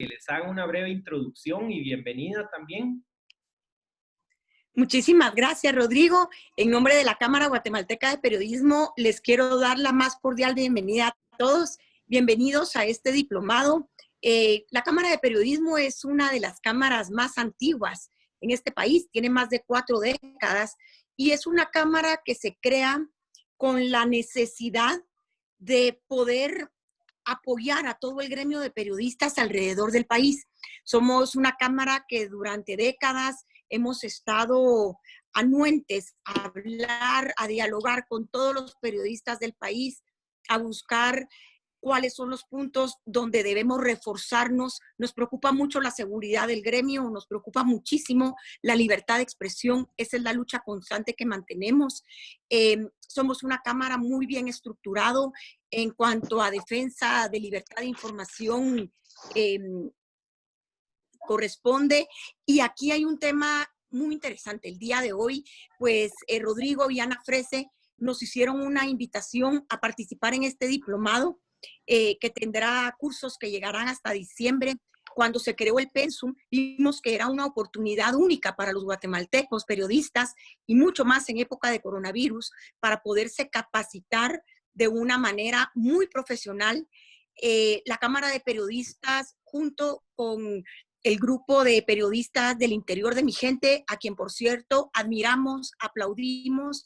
les haga una breve introducción y bienvenida también. Muchísimas gracias, Rodrigo. En nombre de la Cámara Guatemalteca de Periodismo, les quiero dar la más cordial bienvenida a todos. Bienvenidos a este diplomado. La Cámara de Periodismo es una de las cámaras más antiguas en este país, tiene más de 4 décadas y es una cámara que se crea con la necesidad de poder apoyar a todo el gremio de periodistas alrededor del país. Somos una cámara que durante décadas hemos estado anuentes a hablar, a dialogar con todos los periodistas del país, a buscar cuáles son los puntos donde debemos reforzarnos. Nos preocupa mucho la seguridad del gremio, nos preocupa muchísimo la libertad de expresión. Esa es la lucha constante que mantenemos. Somos una cámara muy bien estructurado en cuanto a defensa de libertad de información corresponde. Y aquí hay un tema muy interesante. El día de hoy, pues Rodrigo y Ana Frese nos hicieron una invitación a participar en este diplomado que tendrá cursos que llegarán hasta diciembre. Cuando se creó el Pensum, vimos que era una oportunidad única para los guatemaltecos, periodistas y mucho más en época de coronavirus, para poderse capacitar de una manera muy profesional. La Cámara de Periodistas, junto con el grupo de periodistas del interior de Mi Gente, a quien, por cierto, admiramos, aplaudimos,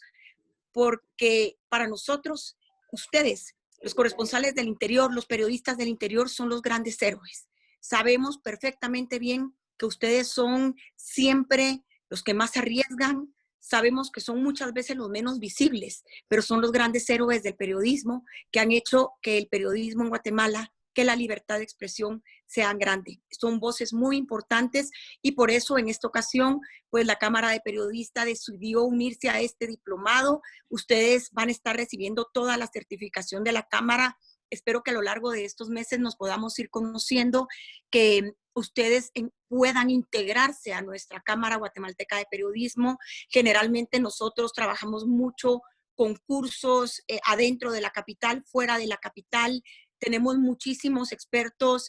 porque para nosotros, ustedes, los corresponsales del interior, los periodistas del interior, son los grandes héroes. Sabemos perfectamente bien que ustedes son siempre los que más arriesgan, sabemos que son muchas veces los menos visibles, pero son los grandes héroes del periodismo que han hecho que el periodismo en Guatemala, que la libertad de expresión sean grandes. Son voces muy importantes y por eso en esta ocasión, pues la Cámara de Periodistas decidió unirse a este diplomado. Ustedes van a estar recibiendo toda la certificación de la Cámara. Espero que a lo largo de estos meses nos podamos ir conociendo, que ustedes puedan integrarse a nuestra Cámara Guatemalteca de Periodismo. Generalmente nosotros trabajamos mucho con cursos adentro de la capital, fuera de la capital. Tenemos muchísimos expertos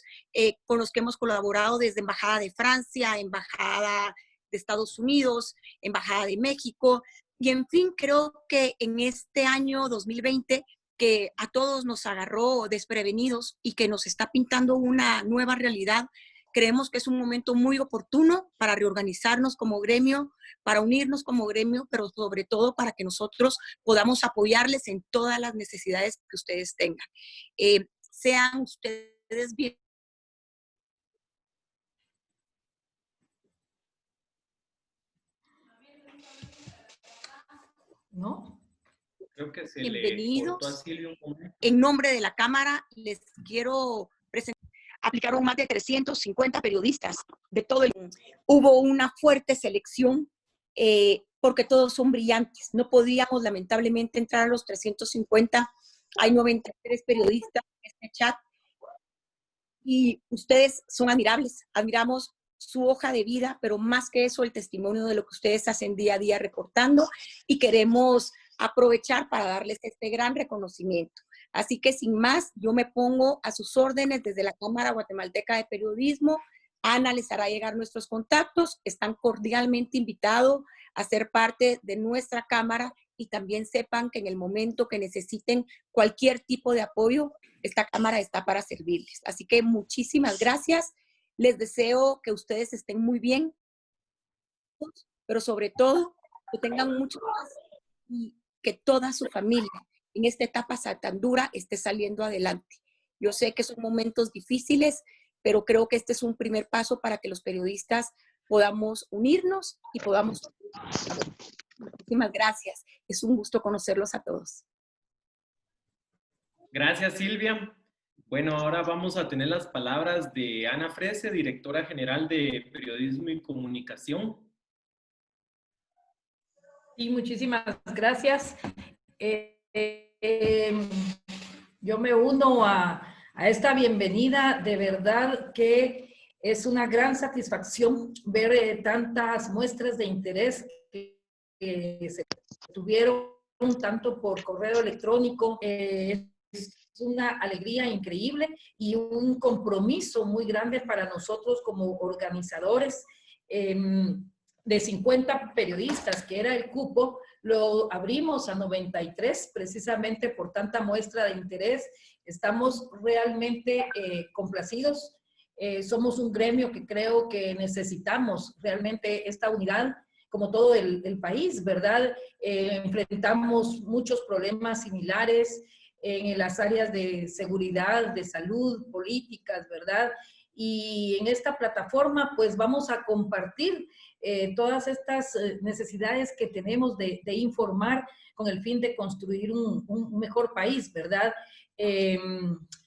con los que hemos colaborado desde Embajada de Francia, Embajada de Estados Unidos, Embajada de México. Y en fin, creo que en este año 2020, que a todos nos agarró desprevenidos y que nos está pintando una nueva realidad, creemos que es un momento muy oportuno para reorganizarnos como gremio, para unirnos como gremio, pero sobre todo para que nosotros podamos apoyarles en todas las necesidades que ustedes tengan. Sean ustedes bien. ¿No? Creo que se bienvenidos. Le cortó a Silvia un momento. En nombre de la Cámara, les quiero presentar. Aplicaron más de 350 periodistas de todo el mundo. Hubo una fuerte selección porque todos son brillantes. No podíamos, lamentablemente, entrar a los 350. Hay 93 periodistas en este chat. Y ustedes son admirables, admiramos su hoja de vida, pero más que eso, el testimonio de lo que ustedes hacen día a día reportando, y queremos aprovechar para darles este gran reconocimiento. Así que sin más, yo me pongo a sus órdenes desde la Cámara Guatemalteca de Periodismo. Ana les hará llegar nuestros contactos, están cordialmente invitados a ser parte de nuestra Cámara y también sepan que en el momento que necesiten cualquier tipo de apoyo, esta Cámara está para servirles. Así que muchísimas gracias. Les deseo que ustedes estén muy bien, pero sobre todo que tengan mucho paz y que toda su familia en esta etapa tan dura esté saliendo adelante. Yo sé que son momentos difíciles, pero creo que este es un primer paso para que los periodistas podamos unirnos y podamos... Muchísimas gracias. Es un gusto conocerlos a todos. Gracias, Silvia. Bueno, ahora vamos a tener las palabras de Ana Frese, directora general de Periodismo y Comunicación. Sí, muchísimas gracias. Yo me uno a esta bienvenida. De verdad que es una gran satisfacción ver tantas muestras de interés que se tuvieron tanto por correo electrónico. Es una alegría increíble y un compromiso muy grande para nosotros como organizadores. De 50 periodistas, que era el cupo, lo abrimos a 93, precisamente por tanta muestra de interés. Estamos realmente complacidos. Somos un gremio que creo que necesitamos realmente esta unidad, como todo el país, ¿verdad? Enfrentamos muchos problemas similares en las áreas de seguridad, de salud, políticas, ¿verdad? Y en esta plataforma, pues vamos a compartir todas estas necesidades que tenemos de informar con el fin de construir un mejor país, ¿verdad?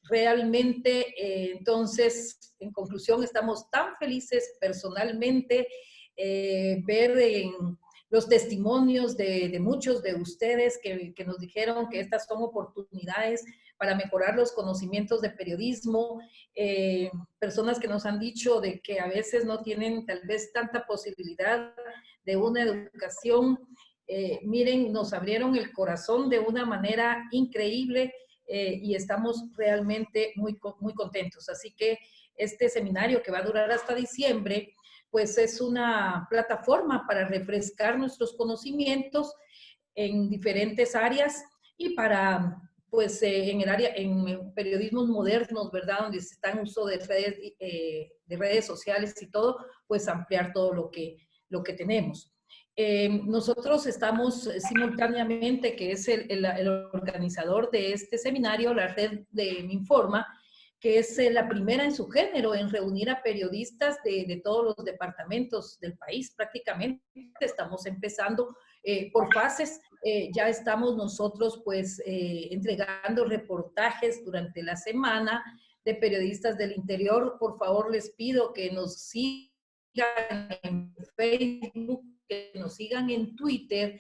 Realmente, entonces, en conclusión, estamos tan felices personalmente ver en los testimonios de muchos de ustedes que nos dijeron que estas son oportunidades para mejorar los conocimientos de periodismo, personas que nos han dicho de que a veces no tienen tal vez tanta posibilidad de una educación. Miren, nos abrieron el corazón de una manera increíble y estamos realmente muy contentos. Así que este seminario, que va a durar hasta diciembre, pues es una plataforma para refrescar nuestros conocimientos en diferentes áreas y para, pues, en el área, en periodismos modernos, ¿verdad? Donde se está en uso de redes sociales y todo, pues ampliar todo lo que tenemos. Nosotros estamos simultáneamente, que es el organizador de este seminario, la red de Minforma, que es la primera en su género en reunir a periodistas de todos los departamentos del país. Prácticamente estamos empezando por fases. Ya estamos nosotros pues entregando reportajes durante la semana de periodistas del interior. Por favor, les pido que nos sigan en Facebook, que nos sigan en Twitter.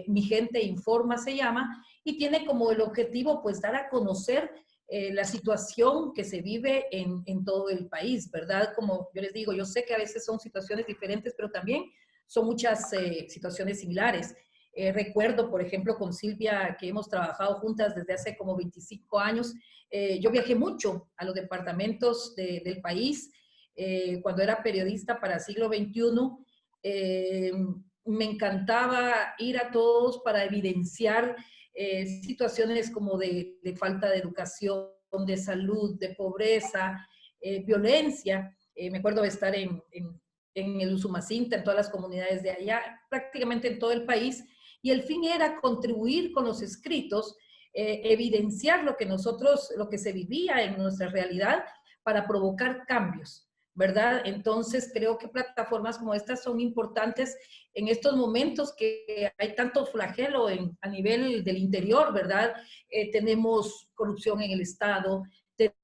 Mi Gente Informa se llama, y tiene como el objetivo pues dar a conocer la situación que se vive en todo el país, ¿verdad? Como yo les digo, yo sé que a veces son situaciones diferentes, pero también son muchas situaciones similares. Recuerdo, por ejemplo, con Silvia, que hemos trabajado juntas desde hace como 25 años. Yo viajé mucho a los departamentos del país cuando era periodista para Siglo XXI. Me encantaba ir a todos para evidenciar situaciones como de falta de educación, de salud, de pobreza, violencia. Me acuerdo de estar en el Usumacinta, en todas las comunidades de allá, prácticamente en todo el país, y el fin era contribuir con los escritos, evidenciar lo que se vivía en nuestra realidad para provocar cambios, ¿verdad? Entonces creo que plataformas como estas son importantes en estos momentos que hay tanto flagelo a nivel del interior, ¿verdad? Tenemos corrupción en el Estado,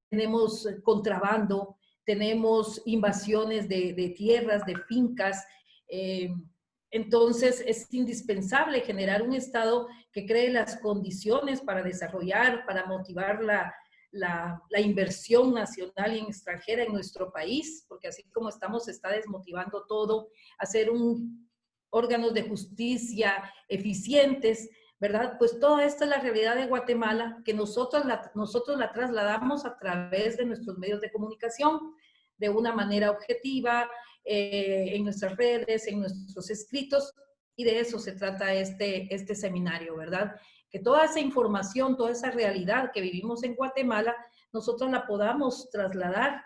tenemos contrabando, tenemos invasiones de tierras, de fincas. Entonces es indispensable generar un Estado que cree las condiciones para desarrollar, para motivar la inversión nacional y extranjera en nuestro país, porque así como estamos, se está desmotivando todo, hacer órganos de justicia eficientes, ¿verdad? Pues toda esta es la realidad de Guatemala, que nosotros la trasladamos a través de nuestros medios de comunicación, de una manera objetiva, en nuestras redes, en nuestros escritos, y de eso se trata este seminario, ¿verdad? Que toda esa información, toda esa realidad que vivimos en Guatemala, nosotros la podamos trasladar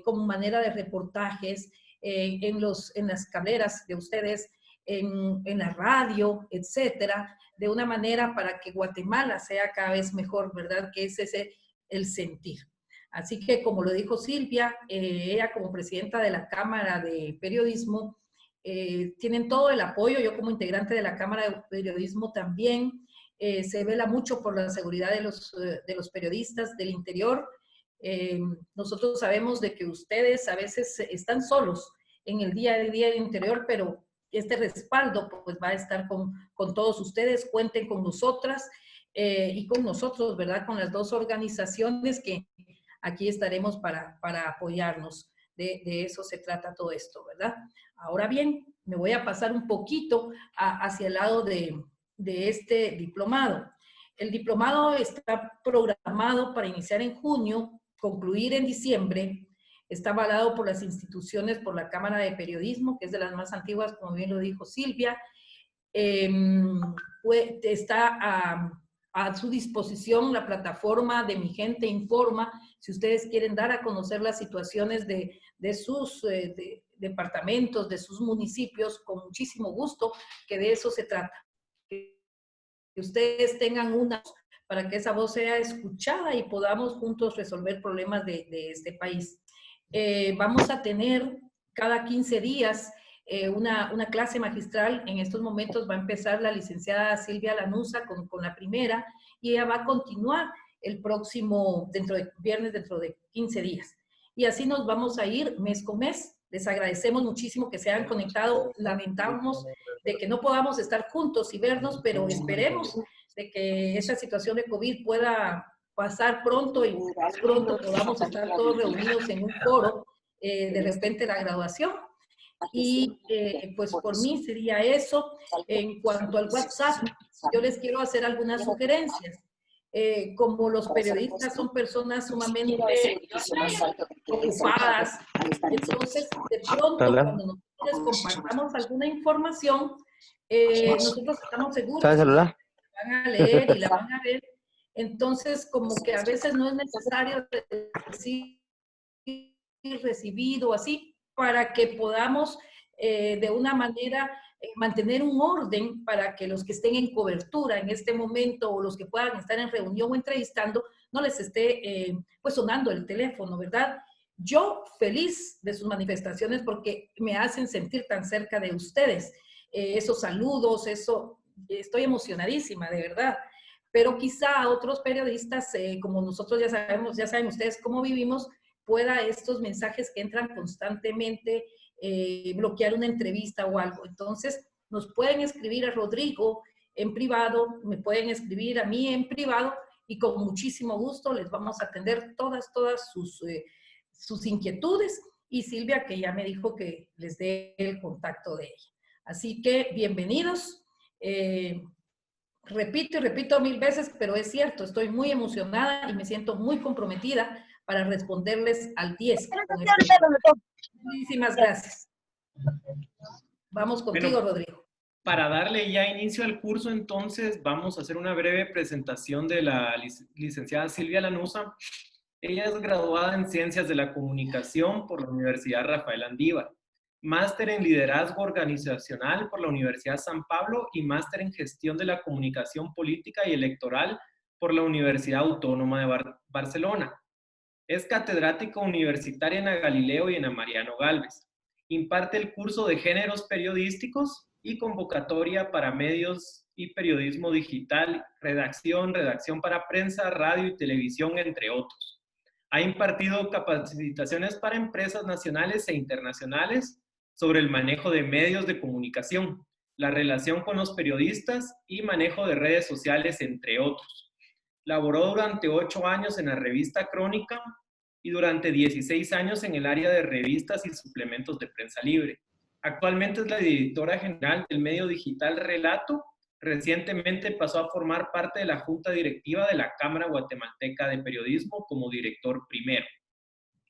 como manera de reportajes en las cableras de ustedes, en la radio, etcétera, de una manera para que Guatemala sea cada vez mejor, ¿verdad? Que es ese el sentir. Así que, como lo dijo Silvia, ella como presidenta de la Cámara de Periodismo, tienen todo el apoyo. Yo como integrante de la Cámara de Periodismo también, se vela mucho por la seguridad de los periodistas del interior. Nosotros sabemos de que ustedes a veces están solos en el día a día del interior, pero este respaldo pues va a estar con todos ustedes. Cuenten con nosotras y con nosotros, ¿verdad? Con las dos organizaciones que aquí estaremos para apoyarnos. De eso se trata todo esto, ¿verdad? Ahora bien, me voy a pasar un poquito hacia el lado de este diplomado. El diplomado está programado para iniciar en junio, concluir en diciembre. Está avalado por las instituciones, por la Cámara de Periodismo, que es de las más antiguas, como bien lo dijo Silvia. Está a su disposición la plataforma de Mi Gente Informa, si ustedes quieren dar a conocer las situaciones de sus departamentos, de sus municipios, con muchísimo gusto, que de eso se trata. Que ustedes tengan una para que esa voz sea escuchada y podamos juntos resolver problemas de este país. Vamos a tener cada 15 días una clase magistral. En estos momentos va a empezar la licenciada Silvia Lanuza con la primera, y ella va a continuar el próximo, viernes, dentro de 15 días. Y así nos vamos a ir mes con mes. Les agradecemos muchísimo que se hayan conectado. Lamentamos de que no podamos estar juntos y vernos, pero esperemos de que esa situación de COVID pueda pasar pronto y pronto podamos estar todos reunidos en un foro, de repente la graduación. Y pues por mí sería eso. En cuanto al WhatsApp, yo les quiero hacer algunas sugerencias. Como los periodistas son personas sumamente ocupadas, entonces de pronto cuando nosotros les compartamos alguna información, nosotros estamos seguros que la van a leer y la van a ver. Entonces, como que a veces no es necesario decir recibido así, para que podamos de una manera mantener un orden para que los que estén en cobertura en este momento o los que puedan estar en reunión o entrevistando, no les esté pues sonando el teléfono, ¿verdad? Yo feliz de sus manifestaciones porque me hacen sentir tan cerca de ustedes. Esos saludos, eso, estoy emocionadísima, de verdad. Pero quizá otros periodistas, como nosotros ya saben ustedes cómo vivimos, pueda estos mensajes que entran constantemente bloquear una entrevista o algo. Entonces, nos pueden escribir a Rodrigo en privado, me pueden escribir a mí en privado y con muchísimo gusto les vamos a atender todas sus inquietudes. Y Silvia, que ya me dijo que les dé el contacto de ella. Así que, bienvenidos. Repito y repito 1000 veces, pero es cierto, estoy muy emocionada y me siento muy comprometida para responderles al 10. Muchísimas gracias. Vamos contigo, Rodrigo. Para darle ya inicio al curso, entonces, vamos a hacer una breve presentación de la licenciada Silvia Lanuza. Ella es graduada en Ciencias de la Comunicación por la Universidad Rafael Andívar, máster en Liderazgo Organizacional por la Universidad San Pablo y máster en Gestión de la Comunicación Política y Electoral por la Universidad Autónoma de Barcelona. Es catedrática universitaria en la Galileo y en la Mariano Gálvez. Imparte el curso de Géneros Periodísticos y convocatoria para medios y periodismo digital, redacción para prensa, radio y televisión, entre otros. Ha impartido capacitaciones para empresas nacionales e internacionales sobre el manejo de medios de comunicación, la relación con los periodistas y manejo de redes sociales, entre otros. Laboró durante 8 años en la revista Crónica y durante 16 años en el área de revistas y suplementos de prensa libre. Actualmente es la directora general del medio digital Relato. Recientemente pasó a formar parte de la junta directiva de la Cámara Guatemalteca de Periodismo como director primero.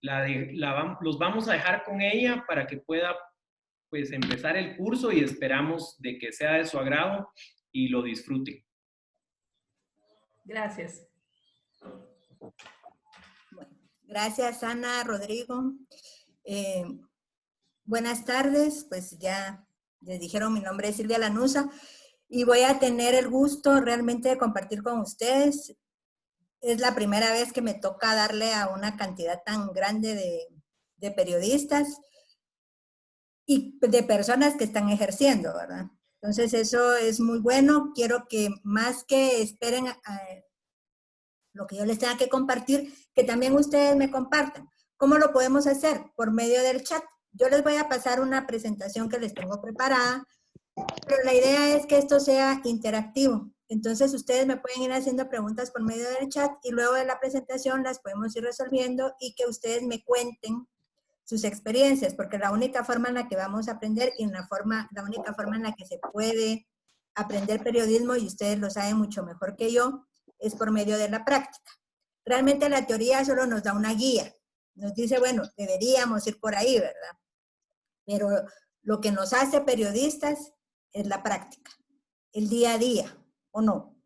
Los vamos a dejar con ella para que pueda pues, empezar el curso y esperamos de que sea de su agrado y lo disfruten. Gracias. Bueno, gracias, Ana, Rodrigo. Buenas tardes, pues ya les dijeron, mi nombre es Silvia Lanuza y voy a tener el gusto realmente de compartir con ustedes. Es la primera vez que me toca darle a una cantidad tan grande de periodistas y de personas que están ejerciendo, ¿verdad? Entonces eso es muy bueno. Quiero que más que esperen lo que yo les tenga que compartir, que también ustedes me compartan. ¿Cómo lo podemos hacer? Por medio del chat. Yo les voy a pasar una presentación que les tengo preparada, pero la idea es que esto sea interactivo. Entonces ustedes me pueden ir haciendo preguntas por medio del chat y luego de la presentación las podemos ir resolviendo y que ustedes me cuenten sus experiencias, porque la única forma en la que vamos a aprender y la única forma en la que se puede aprender periodismo, y ustedes lo saben mucho mejor que yo, es por medio de la práctica. Realmente la teoría solo nos da una guía, nos dice, bueno, deberíamos ir por ahí, ¿verdad? Pero lo que nos hace periodistas es la práctica, el día a día, ¿o no?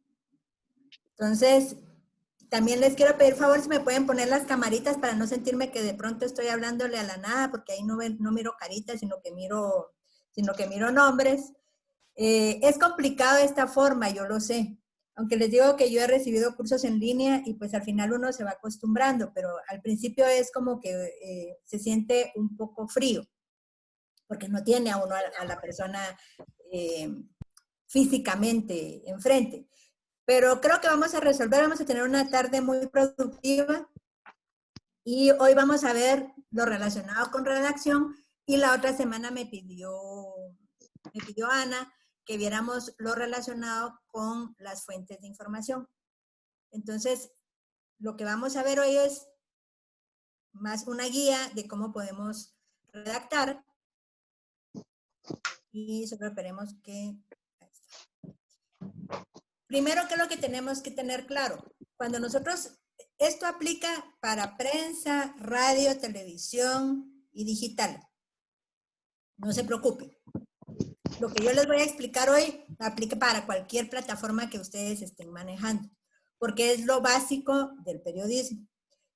Entonces, también les quiero pedir favor si me pueden poner las camaritas para no sentirme que de pronto estoy hablándole a la nada, porque ahí no miro caritas, sino que miro nombres. Es complicado esta forma, yo lo sé. Aunque les digo que yo he recibido cursos en línea y pues al final uno se va acostumbrando, pero al principio es como que se siente un poco frío, porque no tiene a uno a la persona físicamente enfrente. Pero creo que vamos a resolver, vamos a tener una tarde muy productiva y hoy vamos a ver lo relacionado con redacción y la otra semana me pidió Ana que viéramos lo relacionado con las fuentes de información. Entonces, lo que vamos a ver hoy es más una guía de cómo podemos redactar y solo esperemos que... Primero, ¿qué es lo que tenemos que tener claro? Cuando nosotros, esto aplica para prensa, radio, televisión y digital. No se preocupen. Lo que yo les voy a explicar hoy aplica para cualquier plataforma que ustedes estén manejando, porque es lo básico del periodismo.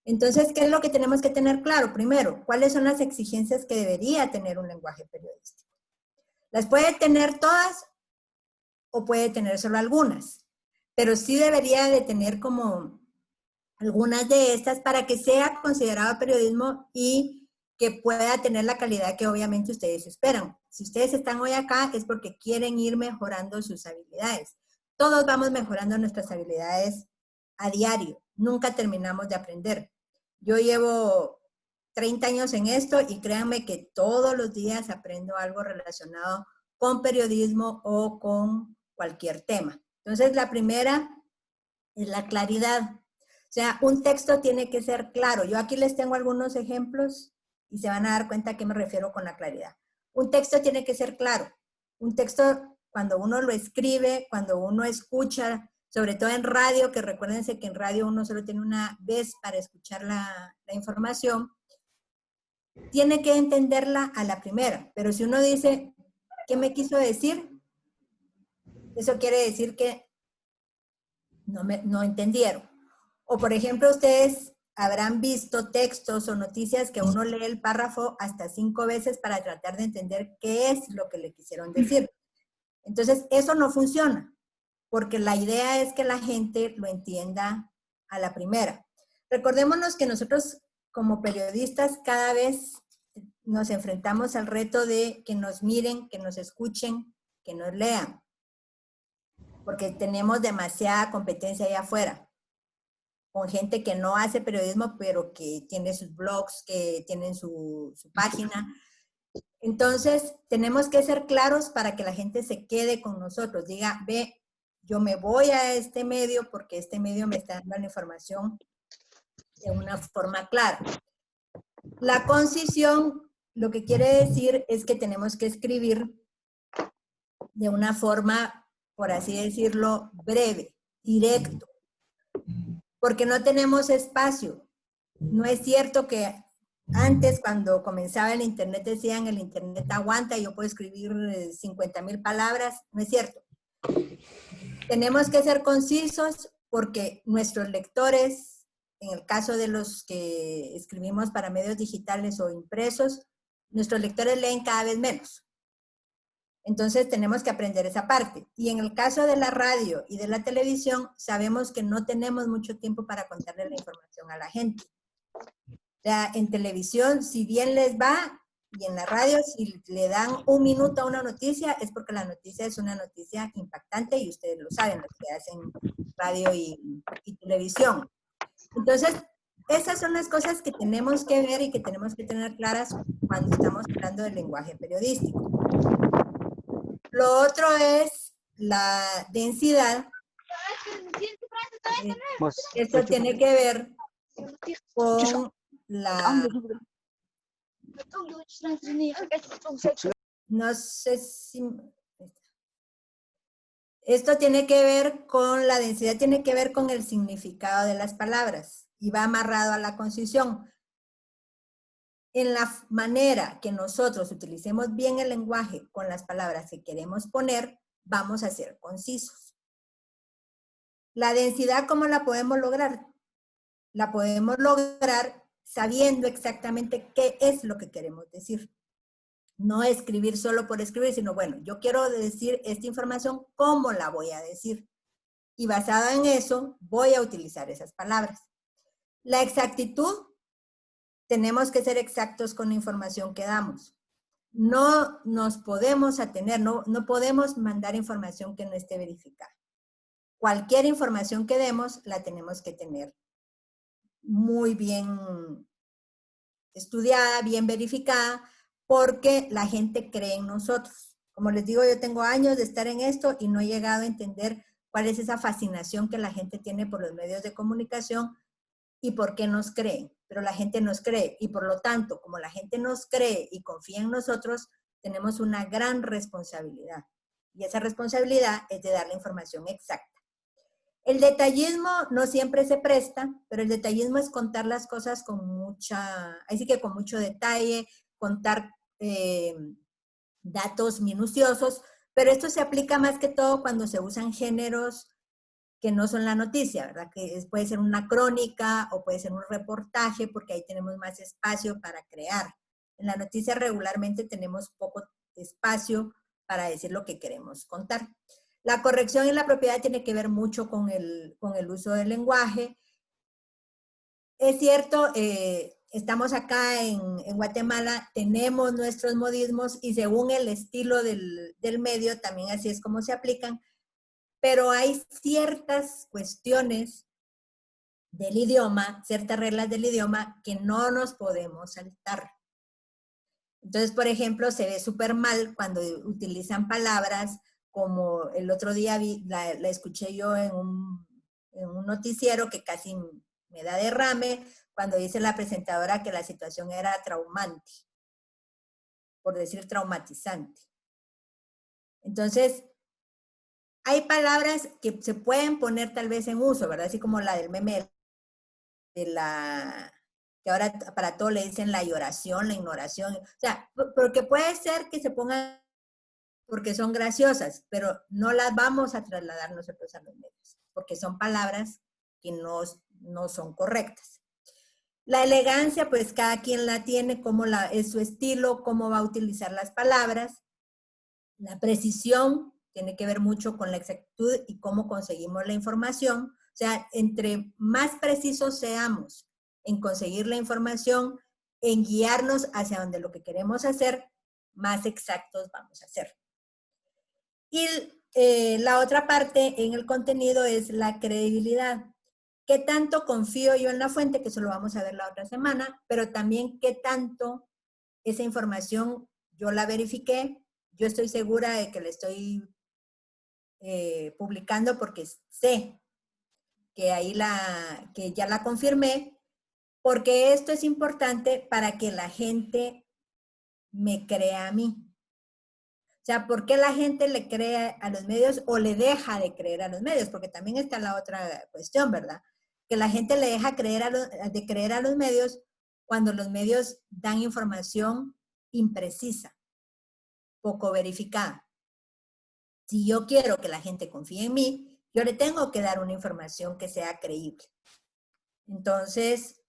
Entonces, ¿qué es lo que tenemos que tener claro? Primero, ¿cuáles son las exigencias que debería tener un lenguaje periodístico? Las puede tener todas o puede tener solo algunas, pero sí debería de tener como algunas de estas para que sea considerado periodismo y que pueda tener la calidad que obviamente ustedes esperan. Si ustedes están hoy acá es porque quieren ir mejorando sus habilidades. Todos vamos mejorando nuestras habilidades a diario. Nunca terminamos de aprender. Yo llevo 30 años en esto y créanme que todos los días aprendo algo relacionado con periodismo o con cualquier tema. Entonces, la primera es la claridad. O sea, un texto tiene que ser claro. Yo aquí les tengo algunos ejemplos y se van a dar cuenta a qué me refiero con la claridad. Un texto tiene que ser claro. Un texto, cuando uno lo escribe, cuando uno escucha, sobre todo en radio, que recuérdense que en radio uno solo tiene una vez para escuchar la información, tiene que entenderla a la primera. Pero si uno dice, ¿qué me quiso decir? Eso quiere decir que no entendieron. O por ejemplo, ustedes habrán visto textos o noticias que uno lee el párrafo hasta 5 veces para tratar de entender qué es lo que le quisieron decir. Entonces, eso no funciona, porque la idea es que la gente lo entienda a la primera. Recordémonos que nosotros como periodistas cada vez nos enfrentamos al reto de que nos miren, que nos escuchen, que nos lean, porque tenemos demasiada competencia allá afuera, con gente que no hace periodismo, pero que tiene sus blogs, que tienen su página. Entonces, tenemos que ser claros para que la gente se quede con nosotros. Diga, ve, yo me voy a este medio porque este medio me está dando la información de una forma clara. La concisión, lo que quiere decir es que tenemos que escribir de una forma, por así decirlo, breve, directo, porque no tenemos espacio. No es cierto que antes, cuando comenzaba el internet, decían el internet aguanta y yo puedo escribir 50,000 palabras. No es cierto. Tenemos que ser concisos porque nuestros lectores, en el caso de los que escribimos para medios digitales o impresos, nuestros lectores leen cada vez menos. Entonces tenemos que aprender esa parte. Y en el caso de la radio y de la televisión, sabemos que no tenemos mucho tiempo para contarle la información a la gente. O sea, en televisión, si bien les va, y en la radio, si le dan 1 minuto a una noticia, es porque la noticia es una noticia impactante y ustedes lo saben, los que hacen radio y televisión. Entonces, esas son las cosas que tenemos que ver y que tenemos que tener claras cuando estamos hablando del lenguaje periodístico. Lo otro es la densidad. Esto tiene que ver con la... No sé si... Esto tiene que ver con la densidad, tiene que ver con el significado de las palabras y va amarrado a la concisión. En la manera que nosotros utilicemos bien el lenguaje con las palabras que queremos poner, vamos a ser concisos. La densidad, ¿cómo la podemos lograr? La podemos lograr sabiendo exactamente qué es lo que queremos decir. No escribir solo por escribir, sino bueno, yo quiero decir esta información, ¿cómo la voy a decir? Y basada en eso, voy a utilizar esas palabras. La exactitud, tenemos que ser exactos con la información que damos. No nos podemos atener, no podemos mandar información que no esté verificada. Cualquier información que demos, la tenemos que tener muy bien estudiada, bien verificada, porque la gente cree en nosotros. Como les digo, yo tengo años de estar en esto y no he llegado a entender cuál es esa fascinación que la gente tiene por los medios de comunicación y por qué nos creen. Pero la gente nos cree y por lo tanto, como la gente nos cree y confía en nosotros, tenemos una gran responsabilidad. Y esa responsabilidad es de dar la información exacta. El detallismo no siempre se presta, pero el detallismo es contar las cosas con con mucho detalle, contar datos minuciosos, pero esto se aplica más que todo cuando se usan géneros que no son la noticia, ¿verdad? Puede ser una crónica o puede ser un reportaje, porque ahí tenemos más espacio para crear. En la noticia regularmente tenemos poco espacio para decir lo que queremos contar. La corrección y la propiedad tiene que ver mucho con el uso del lenguaje. Es cierto, estamos acá en Guatemala, tenemos nuestros modismos y según el estilo del medio, también así es como se aplican, pero hay ciertas cuestiones del idioma, ciertas reglas del idioma que no nos podemos saltar. Entonces, por ejemplo, se ve súper mal cuando utilizan palabras como el otro día la escuché yo en un noticiero que casi me da derrame, cuando dice la presentadora que la situación era traumante, por decir traumatizante. Entonces, hay palabras que se pueden poner tal vez en uso, ¿verdad? Así como la del meme que ahora para todo le dicen la lloración, la ignoración. O sea, porque puede ser que se pongan porque son graciosas, pero no las vamos a trasladar nosotros a los medios, porque son palabras que no son correctas. La elegancia, pues cada quien la tiene, es su estilo, cómo va a utilizar las palabras. La precisión tiene que ver mucho con la exactitud y cómo conseguimos la información. O sea, entre más precisos seamos en conseguir la información, en guiarnos hacia donde lo que queremos hacer, más exactos vamos a ser. Y la otra parte en el contenido es la credibilidad. ¿Qué tanto confío yo en la fuente? Que eso lo vamos a ver la otra semana, pero también qué tanto esa información yo la verifiqué, yo estoy segura de que la estoy publicando porque sé que que ya la confirmé, porque esto es importante para que la gente me crea a mí. O sea, ¿por qué la gente le cree a los medios o le deja de creer a los medios? Porque también está la otra cuestión, ¿verdad? Que la gente le deja de creer a los medios cuando los medios dan información imprecisa, poco verificada. Si yo quiero que la gente confíe en mí, yo le tengo que dar una información que sea creíble. Entonces,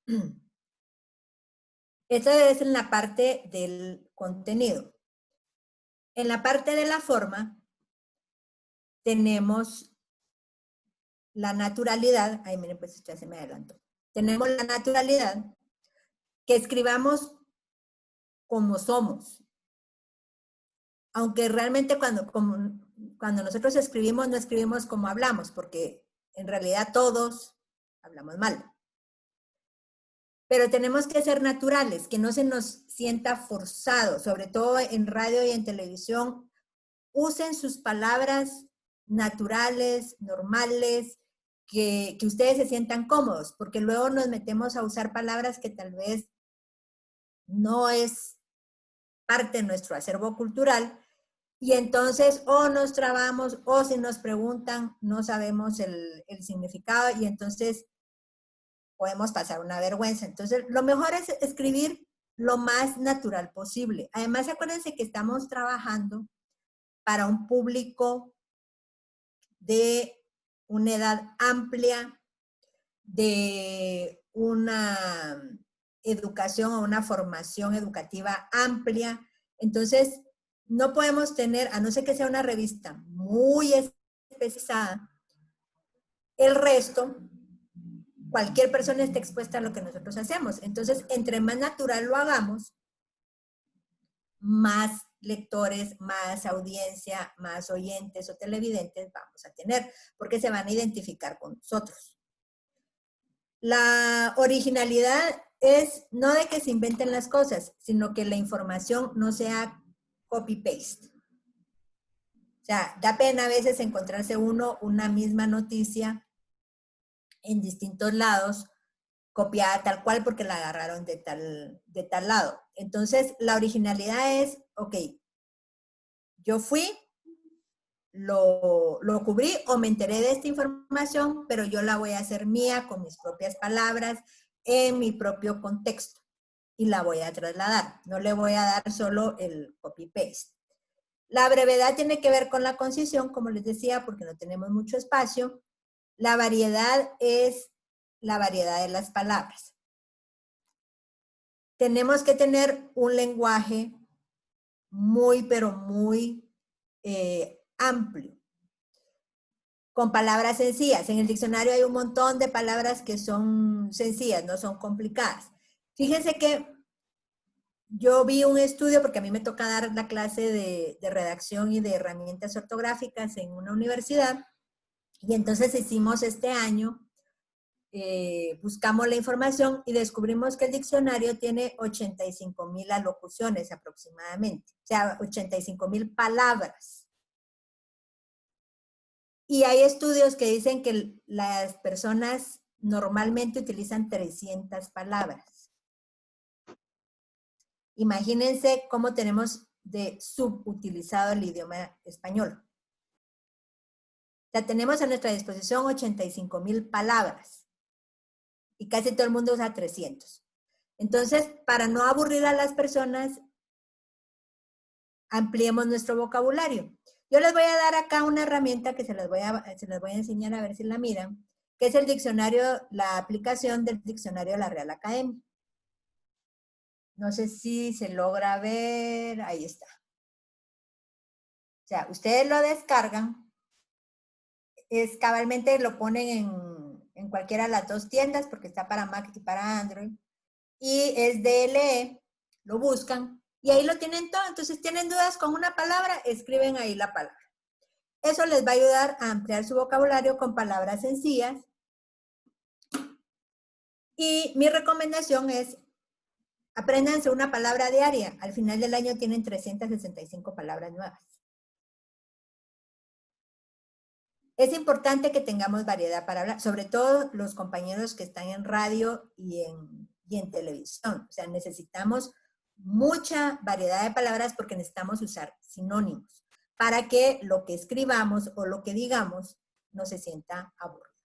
esto es en la parte del contenido. En la parte de la forma, tenemos la naturalidad. Ay, miren, pues ya se me adelantó. Tenemos la naturalidad, que escribamos como somos. Aunque realmente cuando nosotros escribimos, no escribimos como hablamos, porque en realidad todos hablamos mal. Pero tenemos que ser naturales, que no se nos sienta forzado, sobre todo en radio y en televisión. Usen sus palabras naturales, normales, que ustedes se sientan cómodos, porque luego nos metemos a usar palabras que tal vez no es parte de nuestro acervo cultural Y entonces o nos trabamos o si nos preguntan no sabemos el significado y entonces podemos pasar una vergüenza. Entonces lo mejor es escribir lo más natural posible. Además acuérdense que estamos trabajando para un público de una edad amplia, de una educación o una formación educativa amplia. Entonces, no podemos tener, a no ser que sea una revista muy especializada, el resto, cualquier persona está expuesta a lo que nosotros hacemos. Entonces, entre más natural lo hagamos, más lectores, más audiencia, más oyentes o televidentes vamos a tener, porque se van a identificar con nosotros. La originalidad es no de que se inventen las cosas, sino que la información no sea copy-paste. O sea, da pena a veces encontrarse una misma noticia en distintos lados, copiada tal cual porque la agarraron de tal lado. Entonces, la originalidad es, ok, yo fui, lo cubrí o me enteré de esta información, pero yo la voy a hacer mía con mis propias palabras, en mi propio contexto, y la voy a trasladar. No le voy a dar solo el copy-paste. La brevedad tiene que ver con la concisión, como les decía, porque no tenemos mucho espacio. La variedad es la variedad de las palabras. Tenemos que tener un lenguaje muy, pero muy amplio, con palabras sencillas. En el diccionario hay un montón de palabras que son sencillas, no son complicadas. Fíjense que yo vi un estudio, porque a mí me toca dar la clase de redacción y de herramientas ortográficas en una universidad, y entonces hicimos este año, buscamos la información y descubrimos que el diccionario tiene 85,000 alocuciones aproximadamente, o sea, 85,000 palabras. Y hay estudios que dicen que las personas normalmente utilizan 300 palabras. Imagínense cómo tenemos de subutilizado el idioma español. O sea, tenemos a nuestra disposición 85,000 palabras y casi todo el mundo usa 300. Entonces, para no aburrir a las personas, ampliemos nuestro vocabulario. Yo les voy a dar acá una herramienta que se las voy a enseñar a ver si la miran, que es el diccionario, la aplicación del diccionario de la Real Academia. No sé si se logra ver, ahí está. O sea, ustedes lo descargan, es cabalmente lo ponen en cualquiera de las dos tiendas, porque está para Mac y para Android, y es DLE, lo buscan, y ahí lo tienen todo. Entonces, tienen dudas con una palabra, escriben ahí la palabra. Eso les va a ayudar a ampliar su vocabulario con palabras sencillas. Y mi recomendación es, apréndanse una palabra diaria. Al final del año tienen 365 palabras nuevas. Es importante que tengamos variedad para hablar, sobre todo los compañeros que están en radio y en televisión. O sea, necesitamos mucha variedad de palabras porque necesitamos usar sinónimos para que lo que escribamos o lo que digamos no se sienta aburrido.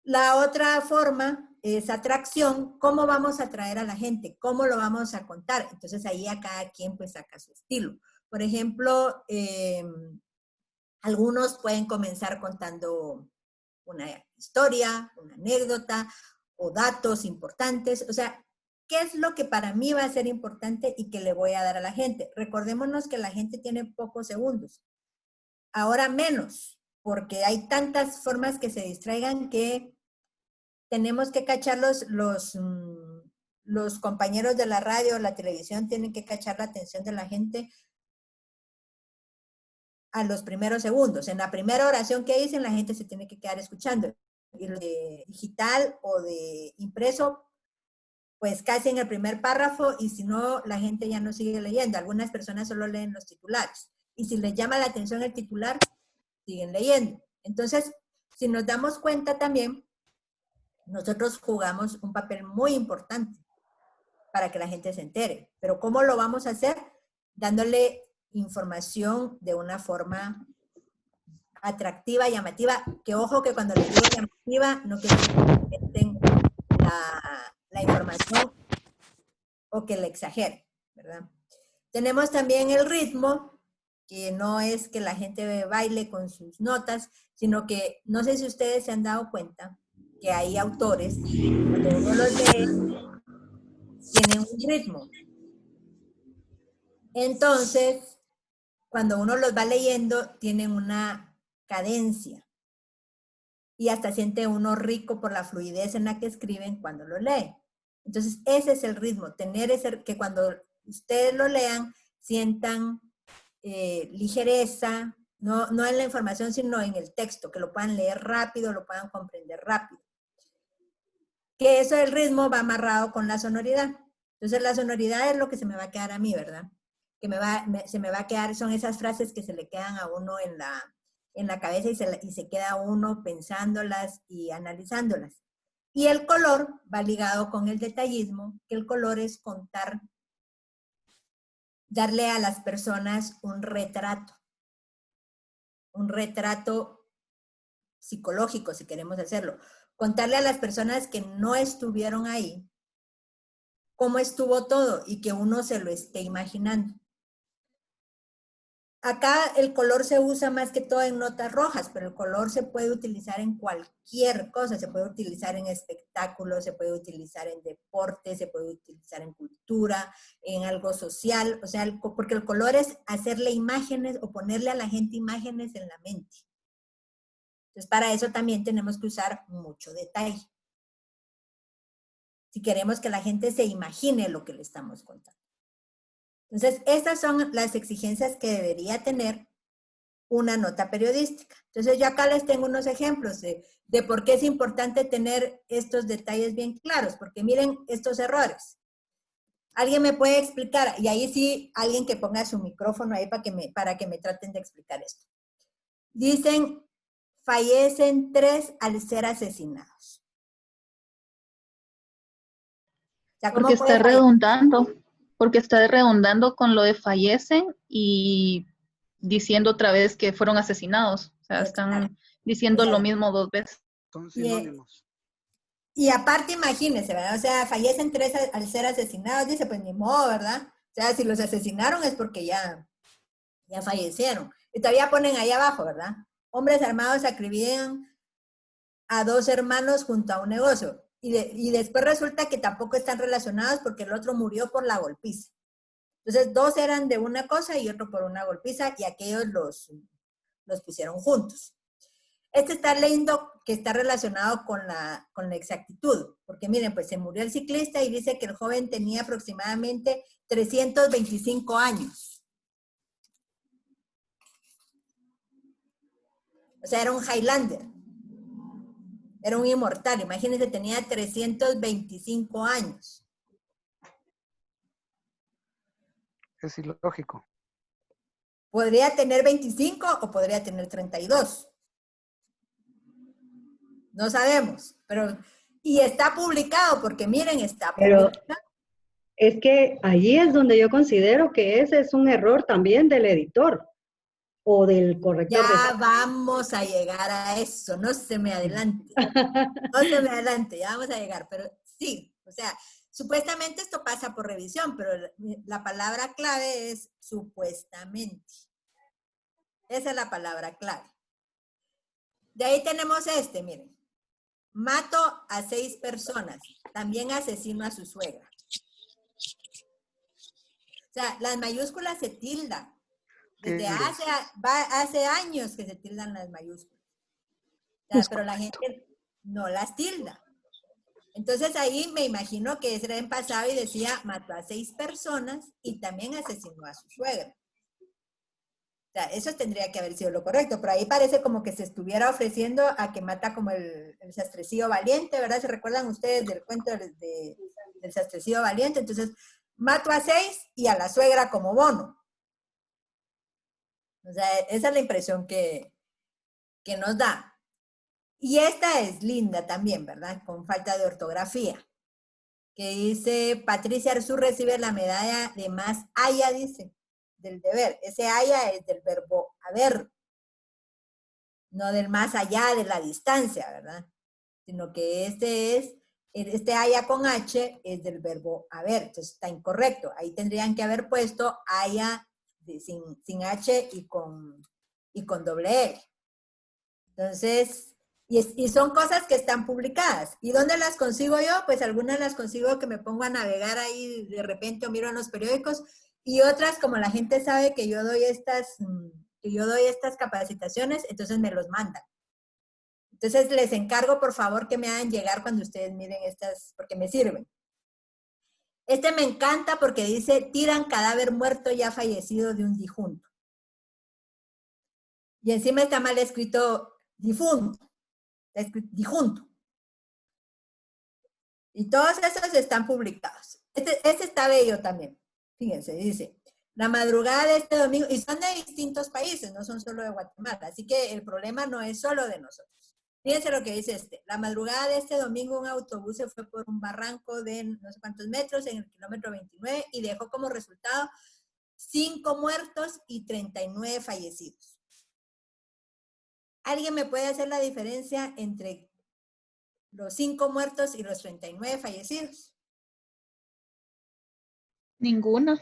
La otra forma es atracción. ¿Cómo vamos a atraer a la gente? ¿Cómo lo vamos a contar? Entonces ahí a cada quien pues saca su estilo. Por ejemplo, algunos pueden comenzar contando una historia, una anécdota o datos importantes. O sea, ¿qué es lo que para mí va a ser importante y que le voy a dar a la gente? Recordémonos que la gente tiene pocos segundos. Ahora menos, porque hay tantas formas que se distraigan que tenemos que cachar los compañeros de la radio o la televisión tienen que cachar la atención de la gente a los primeros segundos. En la primera oración que dicen, la gente se tiene que quedar escuchando. Y lo de digital o de impreso, pues casi en el primer párrafo, y si no, la gente ya no sigue leyendo. Algunas personas solo leen los titulares. Y si les llama la atención el titular, siguen leyendo. Entonces, si nos damos cuenta también, nosotros jugamos un papel muy importante para que la gente se entere. Pero ¿cómo lo vamos a hacer? Dándole información de una forma atractiva, llamativa, que ojo que cuando les digo llamativa no quiero decir que inventen la información o que la exageren, ¿verdad? Tenemos también el ritmo, que no es que la gente baile con sus notas, sino que no sé si ustedes se han dado cuenta que hay autores, cuando uno los lee, tienen un ritmo. Entonces, cuando uno los va leyendo, tienen una cadencia. Y hasta siente uno rico por la fluidez en la que escriben cuando lo lee. Entonces, ese es el ritmo, tener ese, que cuando ustedes lo lean, sientan ligereza, no en la información, sino en el texto, que lo puedan leer rápido, lo puedan comprender rápido. Que eso del ritmo va amarrado con la sonoridad. Entonces, la sonoridad es lo que se me va a quedar a mí, ¿verdad? Que se me va a quedar, son esas frases que se le quedan a uno en la cabeza y se queda uno pensándolas y analizándolas. Y el color va ligado con el detallismo, que el color es contar, darle a las personas un retrato psicológico, si queremos hacerlo. Contarle a las personas que no estuvieron ahí cómo estuvo todo y que uno se lo esté imaginando. Acá el color se usa más que todo en notas rojas, pero el color se puede utilizar en cualquier cosa. Se puede utilizar en espectáculos, se puede utilizar en deporte, se puede utilizar en cultura, en algo social. O sea, porque el color es hacerle imágenes o ponerle a la gente imágenes en la mente. Entonces, para eso también tenemos que usar mucho detalle. Si queremos que la gente se imagine lo que le estamos contando. Entonces, estas son las exigencias que debería tener una nota periodística. Entonces, yo acá les tengo unos ejemplos de por qué es importante tener estos detalles bien claros, porque miren estos errores. ¿Alguien me puede explicar? Y ahí sí, alguien que ponga su micrófono ahí para que me traten de explicar esto. Dicen, fallecen 3 al ser asesinados. O sea, porque está redundando. Porque está redundando con lo de fallecen y diciendo otra vez que fueron asesinados. O sea, están diciendo lo mismo 2 veces. Son sinónimos. Y aparte, imagínense, ¿verdad? O sea, fallecen 3 al ser asesinados, dice, pues ni modo, ¿verdad? O sea, si los asesinaron es porque ya fallecieron. Y todavía ponen ahí abajo, ¿verdad? Hombres armados acribillan a 2 hermanos junto a un negocio. Y después resulta que tampoco están relacionados porque el otro murió por la golpiza. Entonces, 2 eran de una cosa y otro por una golpiza y aquellos los pusieron juntos. Este está leyendo que está relacionado con la exactitud, porque miren, pues se murió el ciclista y dice que el joven tenía aproximadamente 325 años. O sea, era un Highlander. Era un inmortal, imagínense, tenía 325 años. Es ilógico. Podría tener 25 o podría tener 32. No sabemos, pero... Y está publicado, porque miren, está publicado. Pero es que allí es donde yo considero que ese es un error también del editor o del corrector. Ya vamos a llegar a eso, no se me adelante. No se me adelante, ya vamos a llegar. Pero sí, o sea, supuestamente esto pasa por revisión, pero la palabra clave es supuestamente. Esa es la palabra clave. De ahí tenemos miren. Mato a 6 personas, también asesino a su suegra. O sea, las mayúsculas se tildan. Desde hace años que se tildan las mayúsculas. O sea, pero la gente no las tilda. Entonces ahí me imagino que era en pasado y decía, mató a 6 personas y también asesinó a su suegra. O sea, eso tendría que haber sido lo correcto, pero ahí parece como que se estuviera ofreciendo a que mata como el sastrecillo valiente, ¿verdad? ¿Se recuerdan ustedes del cuento del sastrecillo valiente? Entonces, mato a 6 y a la suegra como bono. O sea, esa es la impresión que nos da. Y esta es linda también, ¿verdad? Con falta de ortografía. Que dice, Patricia Arzú recibe la medalla de más haya, dice, del deber. Ese haya es del verbo haber, no del más allá de la distancia, ¿verdad? Sino que este haya con H es del verbo haber, entonces está incorrecto. Ahí tendrían que haber puesto haya sin H y con doble L. Entonces, y son cosas que están publicadas. ¿Y dónde las consigo yo? Pues algunas las consigo que me pongo a navegar ahí de repente o miro en los periódicos, y otras, como la gente sabe que yo doy estas capacitaciones, entonces me los mandan. Entonces les encargo, por favor, que me hagan llegar cuando ustedes miren estas, porque me sirven. Este me encanta porque dice, tiran cadáver muerto ya fallecido de un difunto. Y encima está mal escrito difunto. Está escrito dijunto. Y todos esos están publicados. Este está bello también. Fíjense, dice, la madrugada de este domingo, y son de distintos países, no son solo de Guatemala, así que el problema no es solo de nosotros. Fíjense lo que dice la madrugada de este domingo un autobús se fue por un barranco de no sé cuántos metros en el kilómetro 29 y dejó como resultado 5 muertos y 39 fallecidos. ¿Alguien me puede hacer la diferencia entre los 5 muertos y los 39 fallecidos? Ninguna.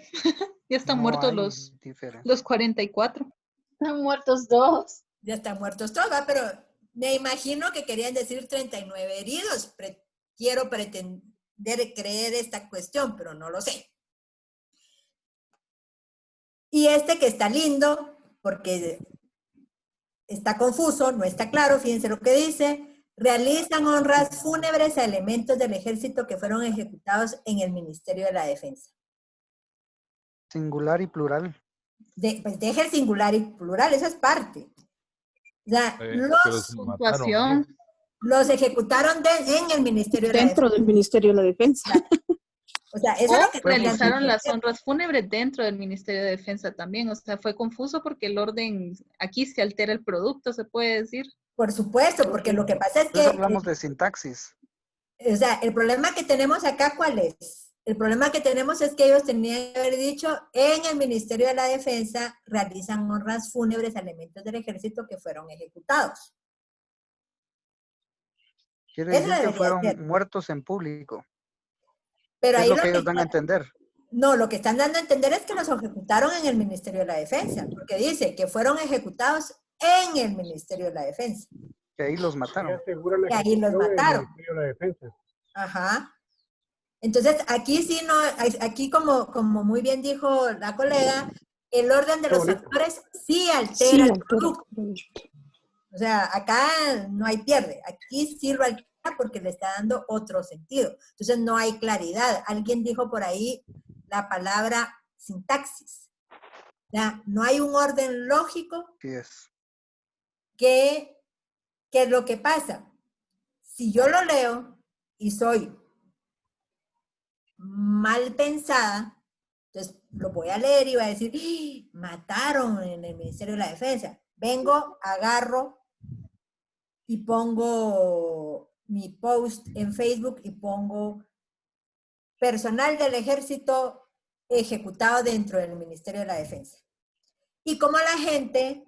Ya están No muertos hay los diferencia. 44. Están muertos 2. Ya están muertos todos, ¿va? Pero me imagino que querían decir 39 heridos. Quiero pretender creer esta cuestión, pero no lo sé. Y este que está lindo, porque está confuso, no está claro, fíjense lo que dice. Realizan honras fúnebres a elementos del ejército que fueron ejecutados en el Ministerio de la Defensa. Singular y plural. Pues deja el singular y plural, eso es parte. O sea, Puntuación. los ejecutaron en el Ministerio de la Dentro Defensa. del Ministerio de la Defensa. O sea, eso es lo que Realizaron las honras fúnebres dentro del Ministerio de Defensa también. O sea, fue confuso porque el orden, aquí se altera el producto, se puede decir. Por supuesto, porque lo que pasa es que... Entonces hablamos de sintaxis. O sea, el problema que tenemos acá, ¿cuál es? El problema que tenemos es que ellos tenían que haber dicho, en el Ministerio de la Defensa realizan honras fúnebres a elementos del ejército que fueron ejecutados. Quiere decir que fueron muertos en público. Pero es ahí lo que ellos dan a entender. No, lo que están dando a entender es que los ejecutaron en el Ministerio de la Defensa, porque dice que fueron ejecutados en el Ministerio de la Defensa. Que ahí los mataron. Que ahí los mataron. Ministerio de la Defensa. Ajá. Entonces, aquí sí no, aquí como muy bien dijo la colega, el orden de los factores sí altera el producto. O sea, acá no hay pierde, aquí sí lo altera porque le está dando otro sentido. Entonces, no hay claridad. Alguien dijo por ahí la palabra sintaxis. O sea, no hay un orden lógico. Sí es. ¿Qué es lo que pasa? Si yo lo leo y soy mal pensada, entonces lo voy a leer y voy a decir, ¡ah! Mataron en el Ministerio de la Defensa. Vengo, agarro y pongo mi post en Facebook y pongo personal del ejército ejecutado dentro del Ministerio de la Defensa. Y como la gente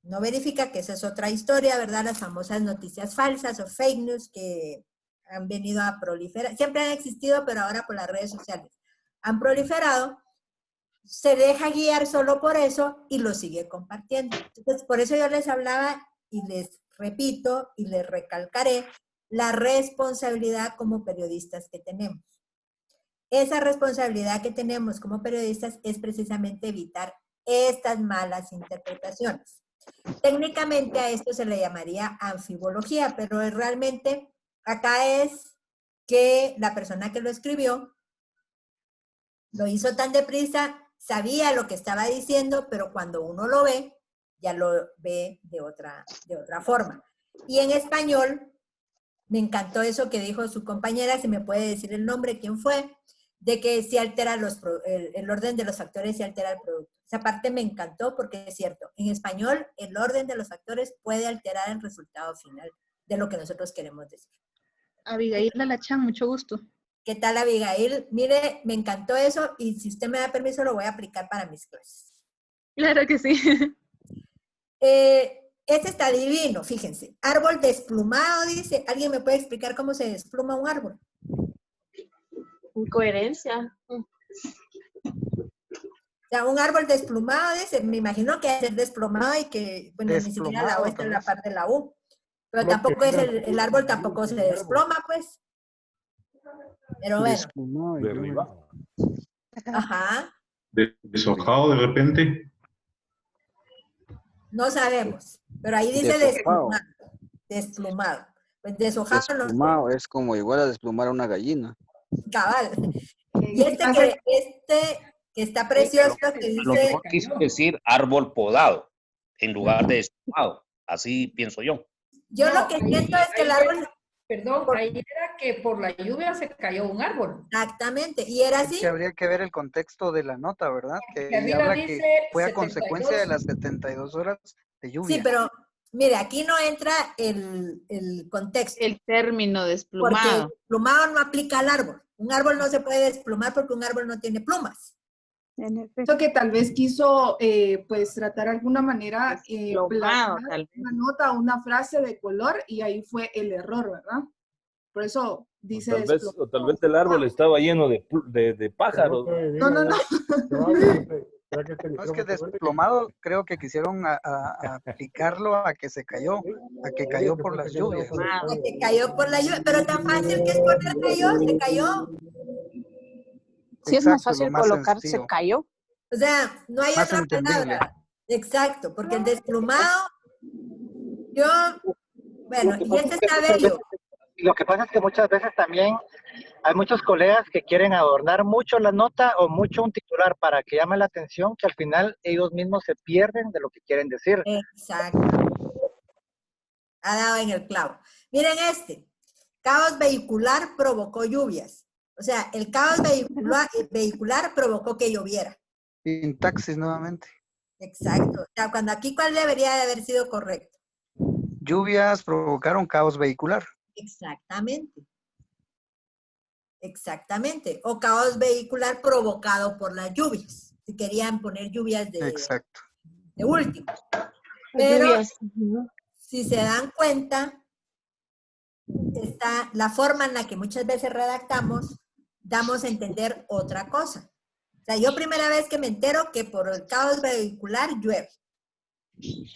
no verifica, que esa es otra historia, ¿verdad? Las famosas noticias falsas o fake news que han venido a proliferar, siempre han existido, pero ahora por las redes sociales han proliferado, se deja guiar solo por eso y lo sigue compartiendo. Entonces, por eso yo les hablaba y les repito y les recalcaré la responsabilidad como periodistas que tenemos. Esa responsabilidad que tenemos como periodistas es precisamente evitar estas malas interpretaciones. Técnicamente a esto se le llamaría anfibología, pero realmente acá es que la persona que lo escribió lo hizo tan deprisa, sabía lo que estaba diciendo, pero cuando uno lo ve, ya lo ve de otra forma. Y en español, me encantó eso que dijo su compañera, si me puede decir el nombre, quién fue, de que se altera el orden de los factores, se altera el producto. Esa parte me encantó porque es cierto. En español, el orden de los factores puede alterar el resultado final de lo que nosotros queremos decir. Abigail Lalachán, mucho gusto. ¿Qué tal, Abigail? Mire, me encantó eso y si usted me da permiso lo voy a aplicar para mis clases. Claro que sí. Este está divino, fíjense. Árbol desplumado, dice. ¿Alguien me puede explicar cómo se despluma un árbol? Incoherencia. O sea, un árbol desplumado, dice. Me imagino que es ser desplumado y que, bueno, ni siquiera la O está en la parte de la U. Pero tampoco es el árbol tampoco se desploma, pues. Pero bueno. Desplumado y Derribado. Ajá. Deshojado de repente. No sabemos. Pero ahí dice Deshojado. desplumado. Desplumado. Pues deshojado no. Desplumado es como igual a desplumar a una gallina. Cabal. Y que está precioso, que A lo dice... mejor quiso decir árbol podado en lugar de desplumado. Así pienso yo. Yo lo que siento es que el árbol... Perdón, ahí era que por la lluvia se cayó un árbol. Exactamente, y era así. Es que habría que ver el contexto de la nota, ¿verdad? Que arriba habla dice que fue a 72. consecuencia de las 72 horas de lluvia. Sí, pero mire, aquí no entra el contexto. El término desplumado. Porque desplumado no aplica al árbol. Un árbol no se puede desplumar porque un árbol no tiene plumas. Eso que tal vez quiso, pues, tratar de alguna manera Desplomado, plasmar tal vez. una nota, una frase de color, y ahí fue el error, ¿verdad? Por eso dice O tal vez el árbol estaba lleno de pájaros. No. No, es que desplomado creo que quisieron aplicarlo a que se cayó, a que cayó por las lluvias. A que cayó por la lluvia, pero tan fácil que es poner cayó, se cayó. Sí, es más Exacto, fácil lo más colocar sencillo. se cayó. O sea, no hay Más otra entendible. palabra. Exacto, porque el desplumado, yo, bueno, y este está bello. Lo que pasa es que muchas veces también hay muchos colegas que quieren adornar mucho la nota o mucho un titular para que llame la atención, que al final ellos mismos se pierden de lo que quieren decir. Exacto. Ha dado en el clavo. Miren este. Caos vehicular provocó lluvias. O sea, el caos vehicular provocó que lloviera. En taxis nuevamente. Exacto. O sea, cuando aquí, ¿cuál debería de haber sido correcto? Lluvias provocaron caos vehicular. Exactamente. Exactamente. O caos vehicular provocado por las lluvias. Si querían poner lluvias de último. Pero, si se dan cuenta, está la forma en la que muchas veces redactamos, damos a entender otra cosa. O sea, yo primera vez que me entero que por el caos vehicular llueve. Y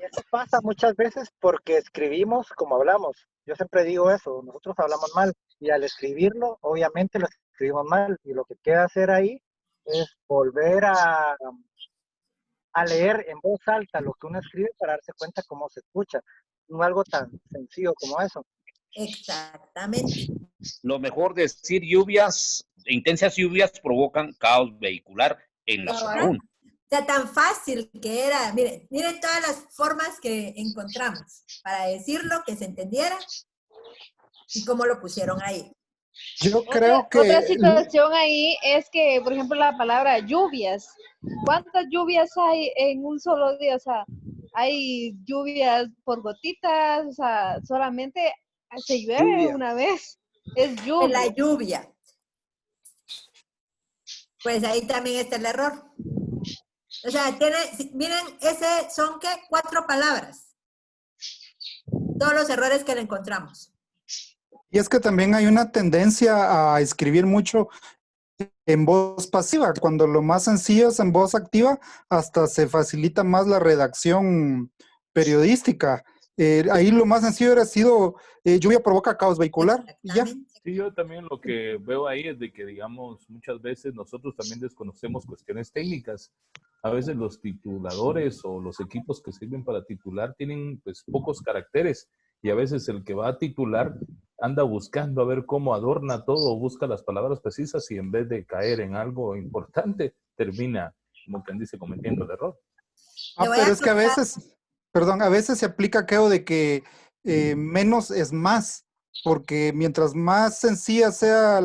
eso pasa muchas veces porque escribimos como hablamos. Yo siempre digo eso, nosotros hablamos mal y al escribirlo, obviamente lo escribimos mal y lo que queda hacer ahí es volver a leer en voz alta lo que uno escribe para darse cuenta cómo se escucha. No algo tan sencillo como eso. Exactamente. Lo mejor de decir lluvias, intensas lluvias provocan caos vehicular en la zona 1. O sea, tan fácil que era. Miren todas las formas que encontramos para decirlo, que se entendiera y cómo lo pusieron ahí. Yo creo que... Otra situación ahí es que, por ejemplo, la palabra lluvias. ¿Cuántas lluvias hay en un solo día? O sea, hay lluvias por gotitas, o sea, solamente se llueve una vez. Es lluvia. La lluvia. Pues ahí también está el error. O sea, miren, ese son, ¿qué? 4 palabras. Todos los errores que le encontramos. Y es que también hay una tendencia a escribir mucho en voz pasiva. Cuando lo más sencillo es en voz activa, hasta se facilita más la redacción periodística. Ahí lo más sencillo hubiera sido lluvia provoca caos vehicular y ya. Sí, yo también lo que veo ahí es de que, digamos, muchas veces nosotros también desconocemos cuestiones técnicas. A veces los tituladores o los equipos que sirven para titular tienen pues pocos caracteres y a veces el que va a titular anda buscando a ver cómo adorna todo, busca las palabras precisas y en vez de caer en algo importante, termina, como quien dice, cometiendo el error. Pero es que a veces, perdón, a veces se aplica aquello de que menos es más, porque mientras más sencilla sea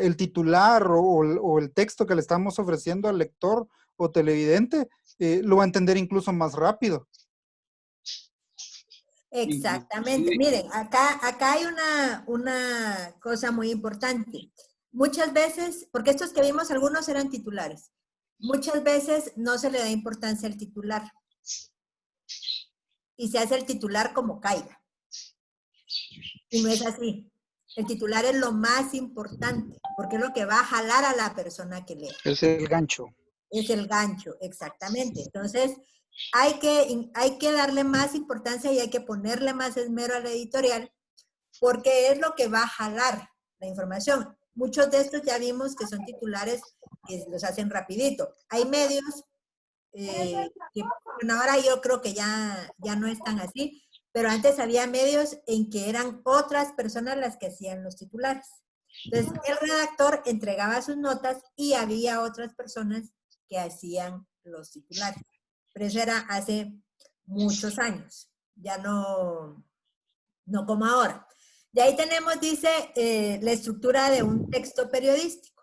el titular o el texto que le estamos ofreciendo al lector o televidente, lo va a entender incluso más rápido. Exactamente. Miren, acá hay una cosa muy importante. Muchas veces, porque estos que vimos, algunos eran titulares. muchas veces no se le da importancia al titular. Y se hace el titular como caiga. Y no es así. El titular es lo más importante, porque es lo que va a jalar a la persona que lee. Es el gancho. Es el gancho, exactamente. Entonces, hay que darle más importancia y hay que ponerle más esmero al editorial, porque es lo que va a jalar la información. Muchos de estos ya vimos que son titulares que los hacen rapidito. Hay medios que, bueno, ahora yo creo que ya no están así, pero antes había medios en que eran otras personas las que hacían los titulares. Entonces, el redactor entregaba sus notas y había otras personas que hacían los titulares. Pero eso era hace muchos años, ya no como ahora. De ahí tenemos, dice, la estructura de un texto periodístico.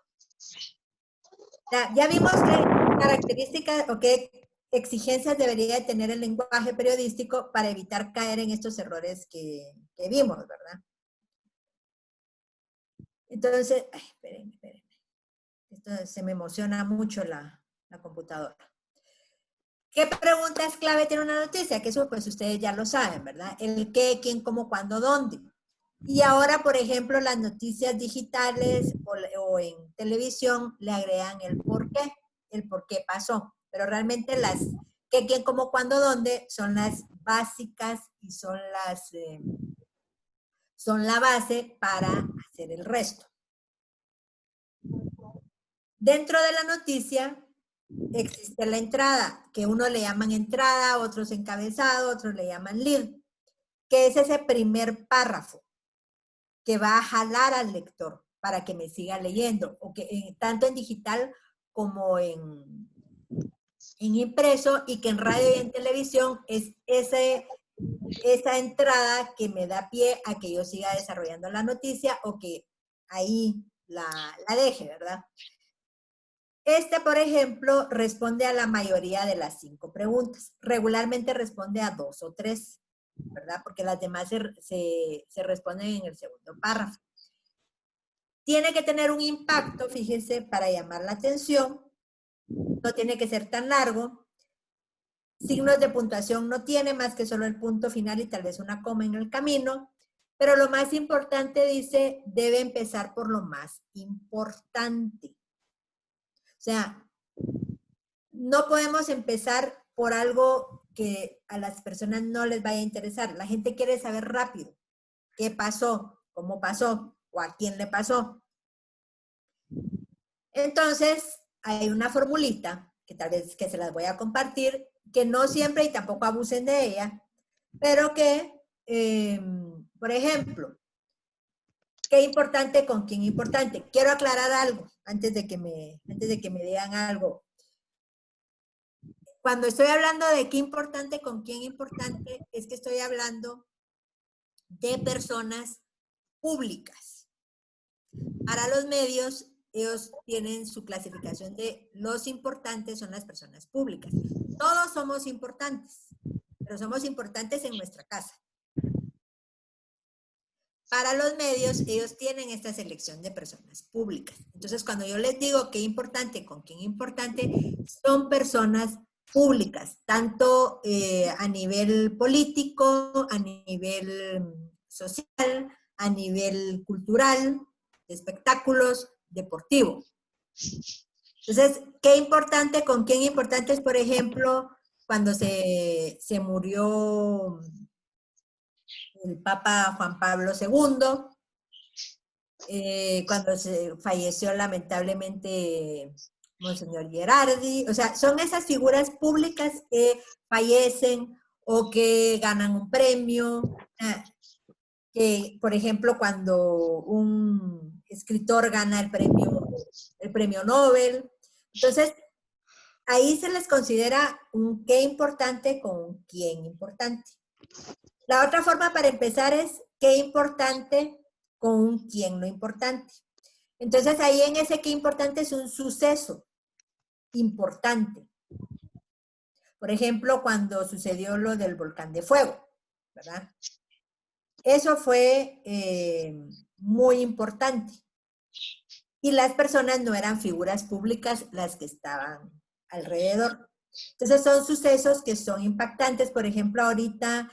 Ya vimos qué características o qué exigencias debería de tener el lenguaje periodístico para evitar caer en estos errores que vimos, ¿verdad? Entonces, ay, espérenme. Esto se me emociona mucho la computadora. ¿Qué preguntas clave tiene una noticia? Que eso pues ustedes ya lo saben, ¿verdad? El qué, quién, cómo, cuándo, dónde. Y ahora, por ejemplo, las noticias digitales o en televisión le agregan el por qué pasó. Pero realmente las qué, quién, cómo, cuándo, dónde son las básicas y son la base para hacer el resto. Dentro de la noticia existe la entrada, que uno le llaman entrada, otros encabezado, otros le llaman lead, que es ese primer párrafo que va a jalar al lector para que me siga leyendo, o que tanto en digital como en impreso, y que en radio y en televisión es esa entrada que me da pie a que yo siga desarrollando la noticia o que ahí la deje, ¿verdad? Por ejemplo, responde a la mayoría de las 5 preguntas. Regularmente responde a 2 o 3, ¿verdad? Porque las demás se responden en el segundo párrafo. Tiene que tener un impacto, fíjense, para llamar la atención. No tiene que ser tan largo. Signos de puntuación no tiene, más que solo el punto final y tal vez una coma en el camino. Pero lo más importante, dice, debe empezar por lo más importante. O sea, no podemos empezar por algo que a las personas no les vaya a interesar. La gente quiere saber rápido qué pasó, cómo pasó o a quién le pasó. Entonces, hay una formulita que tal vez que se las voy a compartir, que no siempre y tampoco abusen de ella, pero que, por ejemplo, ¿qué importante con quién importante? Quiero aclarar algo antes de que me digan algo. Cuando estoy hablando de qué importante con quién importante, es que estoy hablando de personas públicas. Para los medios, ellos tienen su clasificación de los importantes son las personas públicas. Todos somos importantes, pero somos importantes en nuestra casa. Para los medios, ellos tienen esta selección de personas públicas. Entonces, cuando yo les digo qué importante, con quién importante, son personas públicas, tanto a nivel político, a nivel social, a nivel cultural, de espectáculos, deportivo. Entonces, ¿qué importante, con quién importante es, por ejemplo, cuando se murió el Papa Juan Pablo II, cuando se falleció lamentablemente Monseñor Gerardi? O sea, son esas figuras públicas que fallecen o que ganan un premio, que, por ejemplo, cuando un escritor gana el premio Nobel. Entonces, ahí se les considera un qué importante con quién importante. La otra forma para empezar es qué importante con un quién no importante. Entonces, ahí en ese qué importante es un suceso importante. Por ejemplo, cuando sucedió lo del volcán de fuego, ¿verdad? Eso fue muy importante. Y las personas no eran figuras públicas las que estaban alrededor. Entonces son sucesos que son impactantes. Por ejemplo, ahorita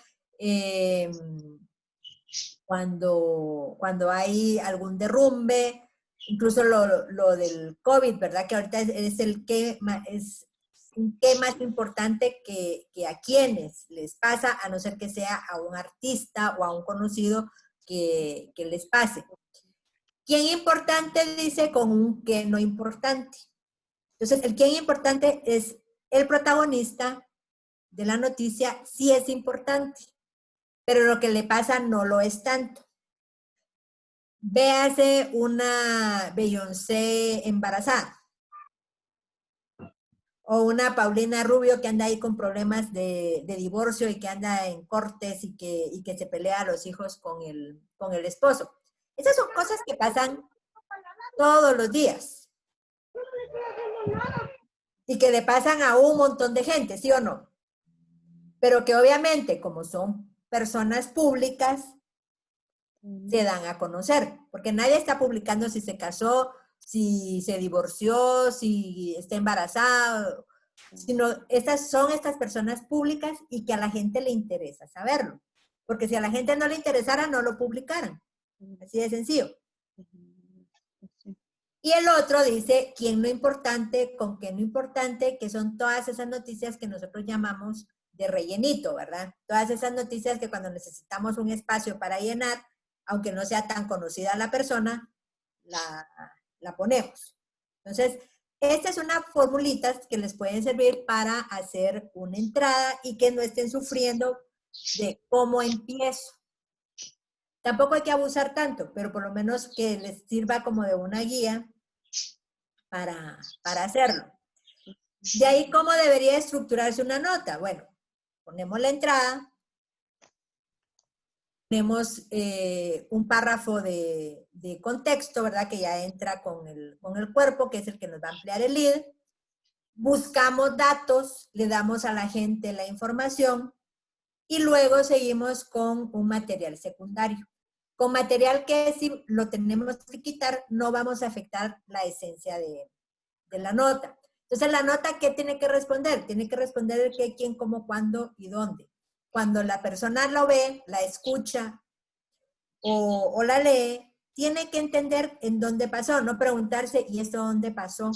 cuando hay algún derrumbe, incluso lo del COVID, ¿verdad? Que ahorita es un qué más importante que a quienes les pasa, a no ser que sea a un artista o a un conocido que les pase. ¿Quién importante dice con un qué no importante? Entonces, el quién importante es el protagonista de la noticia, sí es importante, pero lo que le pasa no lo es tanto. Véase una Beyoncé embarazada. O una Paulina Rubio que anda ahí con problemas de divorcio y que anda en cortes y que se pelea a los hijos con el esposo. Esas son cosas que pasan todos los días. Y que le pasan a un montón de gente, ¿sí o no? Pero que obviamente, como son personas públicas, se dan a conocer. Porque nadie está publicando si se casó, si se divorció, si está embarazada, sino son estas personas públicas y que a la gente le interesa saberlo. Porque si a la gente no le interesara, no lo publicaran. Así de sencillo. Y el otro dice quién no importante, con qué no importante, que son todas esas noticias que nosotros llamamos de rellenito, ¿verdad? Todas esas noticias que cuando necesitamos un espacio para llenar, aunque no sea tan conocida la persona, la ponemos. Entonces, esta es una formulita que les pueden servir para hacer una entrada y que no estén sufriendo de cómo empiezo. Tampoco hay que abusar tanto, pero por lo menos que les sirva como de una guía para hacerlo. De ahí, ¿cómo debería estructurarse una nota? Bueno, ponemos la entrada, ponemos un párrafo de contexto, ¿verdad? Que ya entra con el cuerpo, que es el que nos va a ampliar el lead. Buscamos datos, le damos a la gente la información y luego seguimos con un material secundario. Con material que si lo tenemos que quitar, no vamos a afectar la esencia de la nota. Entonces, la nota, ¿qué tiene que responder? Tiene que responder el qué, quién, cómo, cuándo y dónde. Cuando la persona lo ve, la escucha o la lee, tiene que entender en dónde pasó, no preguntarse, ¿y esto dónde pasó?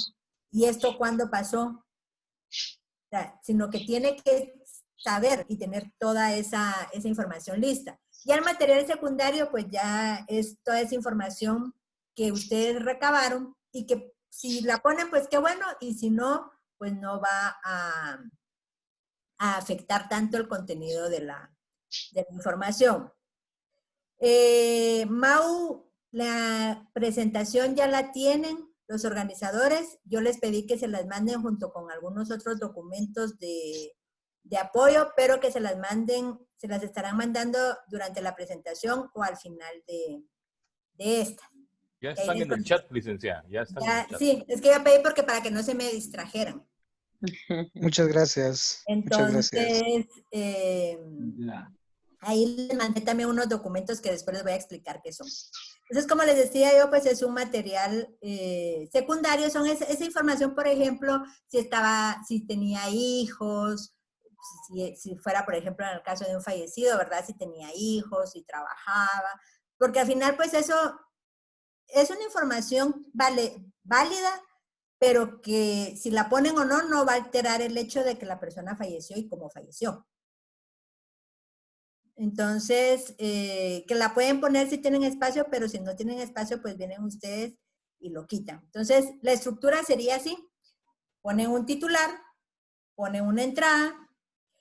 ¿Y esto cuándo pasó? O sea, sino que tiene que saber y tener toda esa información lista. Y el material secundario, pues ya es toda esa información que ustedes recabaron y que si la ponen, pues qué bueno, y si no, pues no va a afectar tanto el contenido de la información. Mau, la presentación ya la tienen los organizadores. Yo les pedí que se las manden junto con algunos otros documentos de apoyo, pero que se las estarán mandando durante la presentación o al final de esta. Ya están en el chat, licenciada. Ya están en el chat. Sí, es que yo pedí porque para que no se me distrajeran. Muchas gracias. Entonces, ahí les mandé también unos documentos que después les voy a explicar qué son. Entonces, como les decía yo, pues es un material secundario. Son esa información, por ejemplo, si tenía hijos, si fuera, por ejemplo, en el caso de un fallecido, ¿verdad? Si tenía hijos, si trabajaba. Porque al final, pues eso es una información válida, pero que si la ponen o no, no va a alterar el hecho de que la persona falleció y cómo falleció. Entonces, que la pueden poner si tienen espacio, pero si no tienen espacio, pues vienen ustedes y lo quitan. Entonces, la estructura sería así. Ponen un titular, ponen una entrada,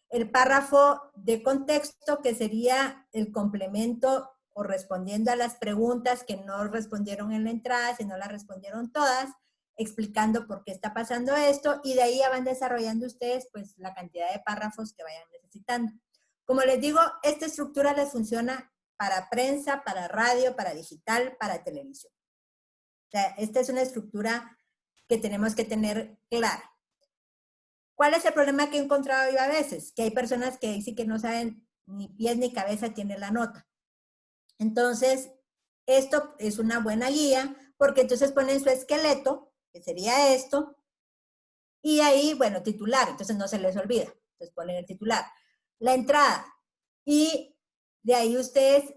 el párrafo de contexto, que sería el complemento o respondiendo a las preguntas que no respondieron en la entrada, si no las respondieron todas, explicando por qué está pasando esto, y de ahí ya van desarrollando ustedes pues la cantidad de párrafos que vayan necesitando. Como les digo, esta estructura les funciona para prensa, para radio, para digital, para televisión. O sea, esta es una estructura que tenemos que tener clara. ¿Cuál es el problema que he encontrado yo a veces? Que hay personas que dicen que no saben ni pies ni cabeza tiene la nota. Entonces, esto es una buena guía, porque entonces ponen su esqueleto, que sería esto, Y ahí, bueno, titular, entonces no se les olvida. Entonces ponen el titular. La entrada. Y de ahí ustedes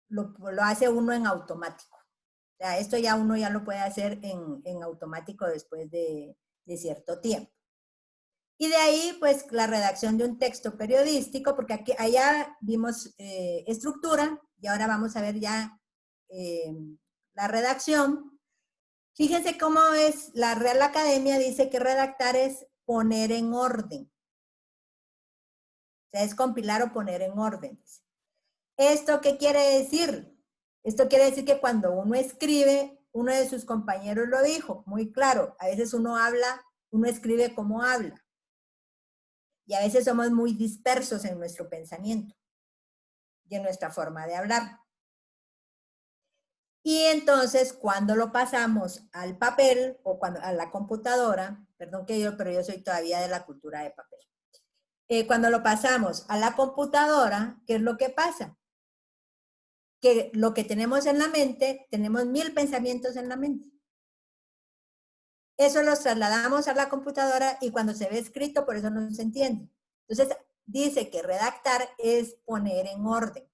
lo hace uno en automático. O sea, esto ya uno ya lo puede hacer en automático después de cierto tiempo. Y de ahí, pues, la redacción de un texto periodístico, porque aquí, allá vimos estructura, y ahora vamos a ver ya la redacción. Fíjense cómo es, la Real Academia dice que redactar es poner en orden. O sea, es compilar o poner en orden. ¿Esto qué quiere decir? Esto quiere decir que cuando uno escribe, uno de sus compañeros lo dijo, muy claro, a veces uno habla, uno escribe como habla. Y a veces somos muy dispersos en nuestro pensamiento y en nuestra forma de hablar. Y entonces, cuando lo pasamos al papel o a la computadora, perdón pero yo soy todavía de la cultura de papel. Cuando lo pasamos a la computadora, ¿qué es lo que pasa? Que lo que tenemos en la mente, tenemos 1000 pensamientos en la mente. Eso los trasladamos a la computadora y cuando se ve escrito, por eso no se entiende. Entonces, dice que redactar es poner en orden.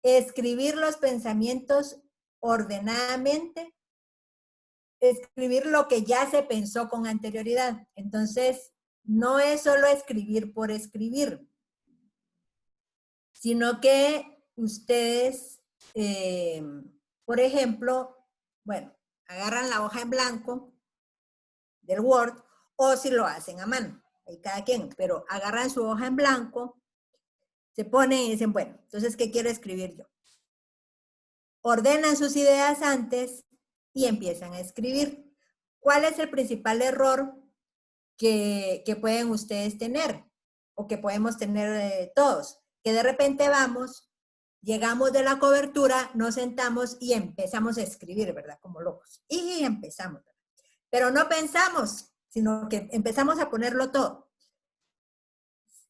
Escribir los pensamientos ordenadamente, escribir lo que ya se pensó con anterioridad. Entonces, no es solo escribir por escribir, sino que ustedes, por ejemplo, bueno, agarran la hoja en blanco del Word, o si lo hacen a mano, ahí cada quien, pero agarran su hoja en blanco, se ponen y dicen, bueno, entonces, ¿qué quiero escribir yo? Ordenan sus ideas antes y empiezan a escribir. ¿Cuál es el principal error que pueden ustedes tener? O que podemos tener todos. Que de repente llegamos de la cobertura, nos sentamos y empezamos a escribir, ¿verdad? Como locos. Y empezamos, ¿verdad? Pero no pensamos, sino que empezamos a ponerlo todo.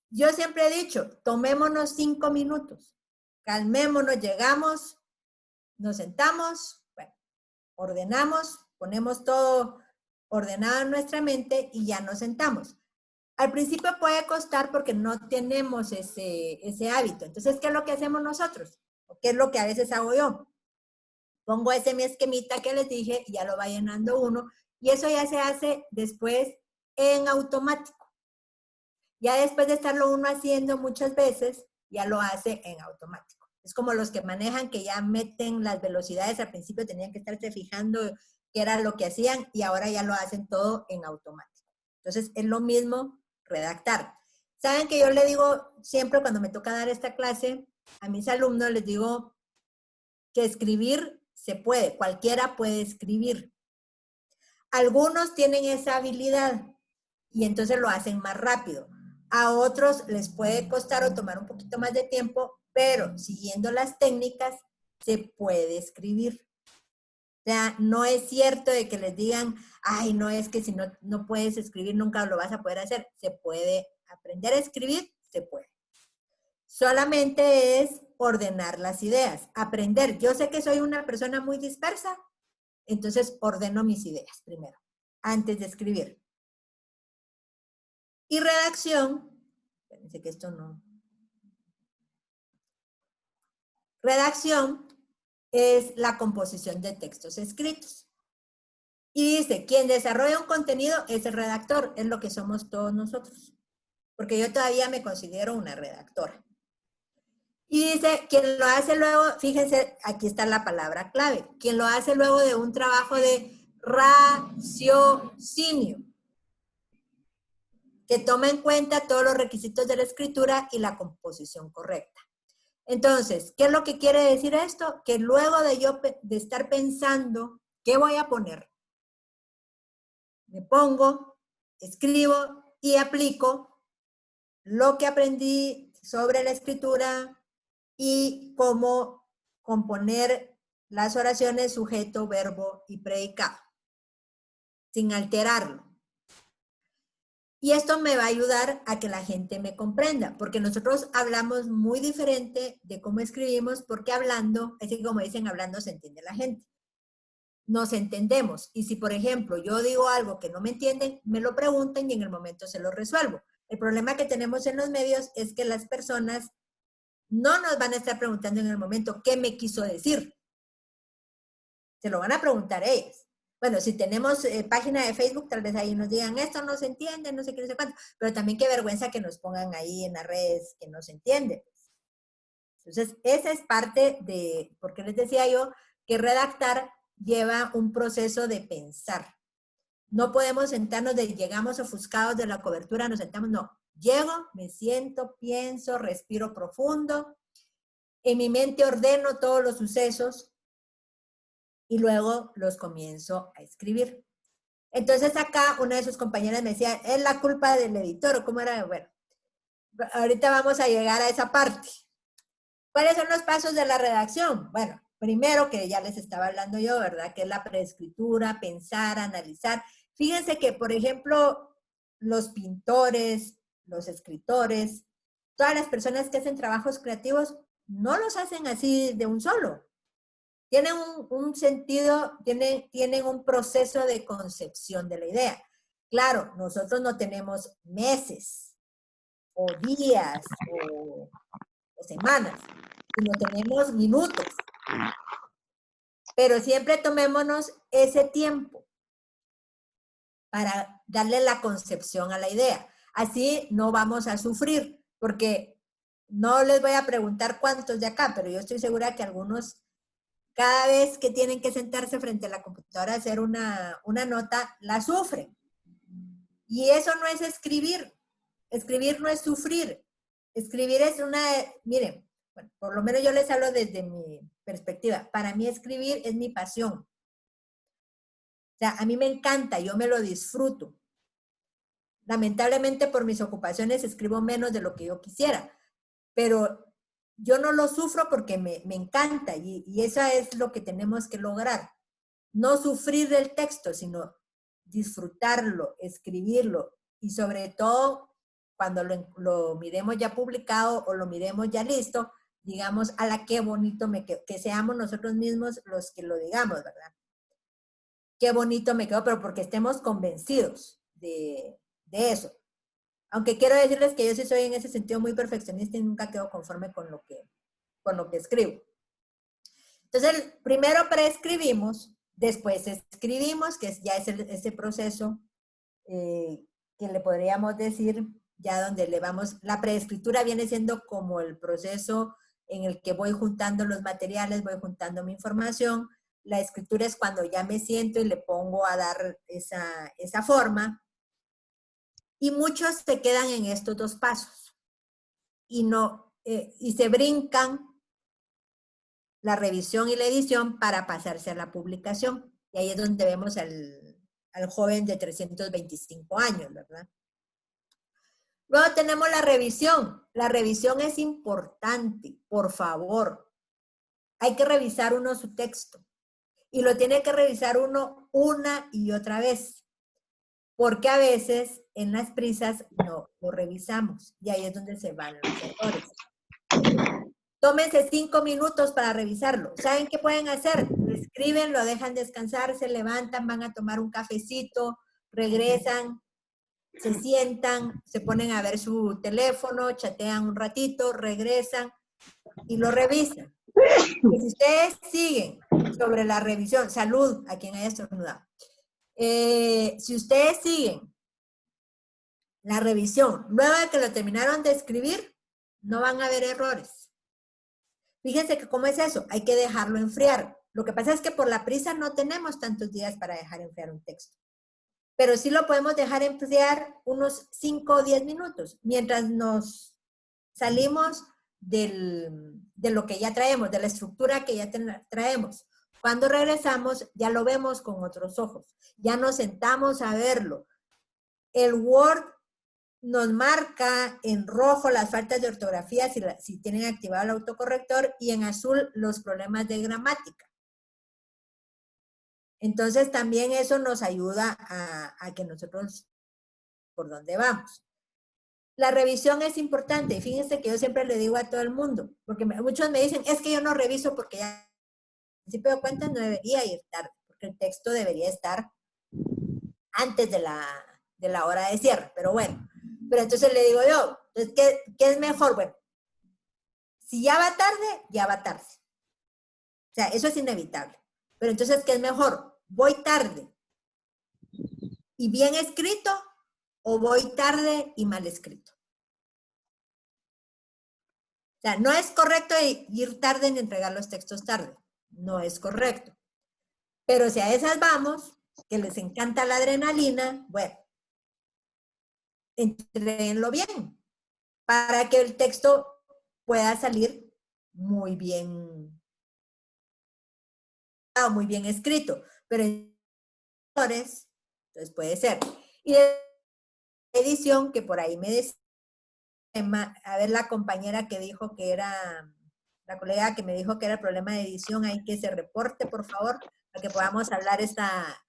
Yo siempre he dicho, tomémonos 5 minutos, calmémonos, llegamos, nos sentamos, bueno, ordenamos, ponemos todo ordenado en nuestra mente y ya nos sentamos. Al principio puede costar porque no tenemos ese hábito. Entonces, ¿qué es lo que hacemos nosotros? ¿O qué es lo que a veces hago yo? Pongo mi esquemita que les dije y ya lo va llenando uno. Y eso ya se hace después en automático. Ya después de estarlo uno haciendo muchas veces, ya lo hace en automático. Es como los que manejan que ya meten las velocidades. Al principio tenían que estarse fijando qué era lo que hacían y ahora ya lo hacen todo en automático. Entonces, es lo mismo redactar. Saben que yo le digo siempre cuando me toca dar esta clase a mis alumnos, les digo que escribir se puede, cualquiera puede escribir. Algunos tienen esa habilidad y entonces lo hacen más rápido. A otros les puede costar o tomar un poquito más de tiempo, pero siguiendo las técnicas se puede escribir. O sea, no es cierto de que les digan, ay, no, es que si no puedes escribir nunca lo vas a poder hacer. Se puede aprender a escribir, se puede. Solamente es ordenar las ideas, aprender. Yo sé que soy una persona muy dispersa, entonces ordeno mis ideas primero, antes de escribir. Y redacción, espérense que esto no. Redacción es la composición de textos escritos. Y dice, quien desarrolla un contenido es el redactor, es lo que somos todos nosotros. Porque yo todavía me considero una redactora. Y dice, quien lo hace luego, fíjense, aquí está la palabra clave, quien lo hace luego de un trabajo de raciocinio, que toma en cuenta todos los requisitos de la escritura y la composición correcta. Entonces, ¿qué es lo que quiere decir esto? Que luego de estar pensando, ¿qué voy a poner? Me pongo, escribo y aplico lo que aprendí sobre la escritura y cómo componer las oraciones sujeto, verbo y predicado, sin alterarlo. Y esto me va a ayudar a que la gente me comprenda, porque nosotros hablamos muy diferente de cómo escribimos, porque hablando, así como dicen, hablando se entiende la gente. nos entendemos. Y si, por ejemplo, yo digo algo que no me entienden, me lo preguntan y en el momento se lo resuelvo. El problema que tenemos en los medios es que las personas no nos van a estar preguntando en el momento qué me quiso decir. Se lo van a preguntar ellos. Bueno, si tenemos página de Facebook, tal vez ahí nos digan, esto no se entiende, no sé qué, no sé cuánto. Pero también qué vergüenza que nos pongan ahí en las redes que no se entiende. Entonces, esa es parte de, porque les decía yo, que redactar lleva un proceso de pensar. No podemos sentarnos de llegamos ofuscados de la cobertura, nos sentamos, no. Llego, me siento, pienso, respiro profundo. En mi mente ordeno todos los sucesos y luego los comienzo a escribir. Entonces acá una de sus compañeras me decía, es la culpa del editor, ¿o cómo era? Bueno, ahorita vamos a llegar a esa parte. ¿Cuáles son los pasos de la redacción? Bueno, primero que ya les estaba hablando yo, ¿verdad? Que es la preescritura, pensar, analizar. Fíjense que, por ejemplo, los pintores, los escritores, todas las personas que hacen trabajos creativos, no los hacen así de un solo. Tienen un sentido, tienen un proceso de concepción de la idea. Claro, nosotros no tenemos meses, o días, o semanas, sino tenemos minutos. Pero siempre tomémonos ese tiempo para darle la concepción a la idea. Así no vamos a sufrir, porque no les voy a preguntar cuántos de acá, pero yo estoy segura que algunos, cada vez que tienen que sentarse frente a la computadora a hacer una nota, la sufren. Y eso no es escribir. Escribir no es sufrir. Escribir es miren, bueno, por lo menos yo les hablo desde mi perspectiva. Para mí escribir es mi pasión. O sea, a mí me encanta, yo me lo disfruto. Lamentablemente por mis ocupaciones escribo menos de lo que yo quisiera, pero yo no lo sufro porque me encanta y eso es lo que tenemos que lograr. No sufrir del texto, sino disfrutarlo, escribirlo y sobre todo cuando lo miremos ya publicado o lo miremos ya listo, digamos, a la qué bonito me quedó, que seamos nosotros mismos los que lo digamos, ¿verdad? Qué bonito me quedó, pero porque estemos convencidos de eso. Aunque quiero decirles que yo sí soy en ese sentido muy perfeccionista y nunca quedo conforme con lo que escribo. Entonces, primero preescribimos, después escribimos, que ya es ese proceso que le podríamos decir ya donde le vamos, la preescritura viene siendo como el proceso en el que voy juntando los materiales, voy juntando mi información. La escritura es cuando ya me siento y le pongo a dar esa forma. Y muchos se quedan en estos dos pasos y se brincan la revisión y la edición para pasarse a la publicación. Y ahí es donde vemos al joven de 325 años, ¿verdad? Luego tenemos la revisión. La revisión es importante, por favor. Hay que revisar uno su texto. Y lo tiene que revisar uno una y otra vez. Porque a veces en las prisas no lo revisamos. Y ahí es donde se van los errores. Tómense 5 minutos para revisarlo. ¿Saben qué pueden hacer? Lo escriben, lo dejan descansar, se levantan, van a tomar un cafecito, regresan, se sientan, se ponen a ver su teléfono, chatean un ratito, regresan y lo revisan. Y si ustedes siguen sobre la revisión, salud a quien haya estornudado. Si ustedes siguen la revisión, luego de que lo terminaron de escribir, no van a haber errores. Fíjense que cómo es eso, hay que dejarlo enfriar. Lo que pasa es que por la prisa no tenemos tantos días para dejar enfriar un texto. Pero sí lo podemos dejar enfriar unos 5 o 10 minutos, mientras nos salimos de lo que ya traemos, de la estructura que ya traemos. Cuando regresamos, ya lo vemos con otros ojos. Ya nos sentamos a verlo. El Word nos marca en rojo las faltas de ortografía si tienen activado el autocorrector y en azul los problemas de gramática. Entonces también eso nos ayuda a que nosotros por dónde vamos. La revisión es importante. Fíjense que yo siempre le digo a todo el mundo, porque muchos me dicen, es que yo no reviso porque ya al principio de cuentas no debería ir tarde. porque el texto debería estar antes de la hora de cierre, pero bueno. Pero entonces le digo yo, entonces, ¿qué es mejor? Bueno, si ya va tarde, ya va tarde. O sea, eso es inevitable. Pero entonces, ¿qué es mejor? ¿Voy tarde y bien escrito o voy tarde y mal escrito? O sea, no es correcto ir tarde ni entregar los textos tarde. No es correcto. Pero si a esas vamos, que les encanta la adrenalina, bueno, entréguenlo bien para que el texto pueda salir muy bien escrito. Pero entonces puede ser. Y de edición, que por ahí me decía, a ver la compañera que dijo que era, la colega que me dijo que era el problema de edición, ahí que se reporte, por favor, para que podamos hablar esta...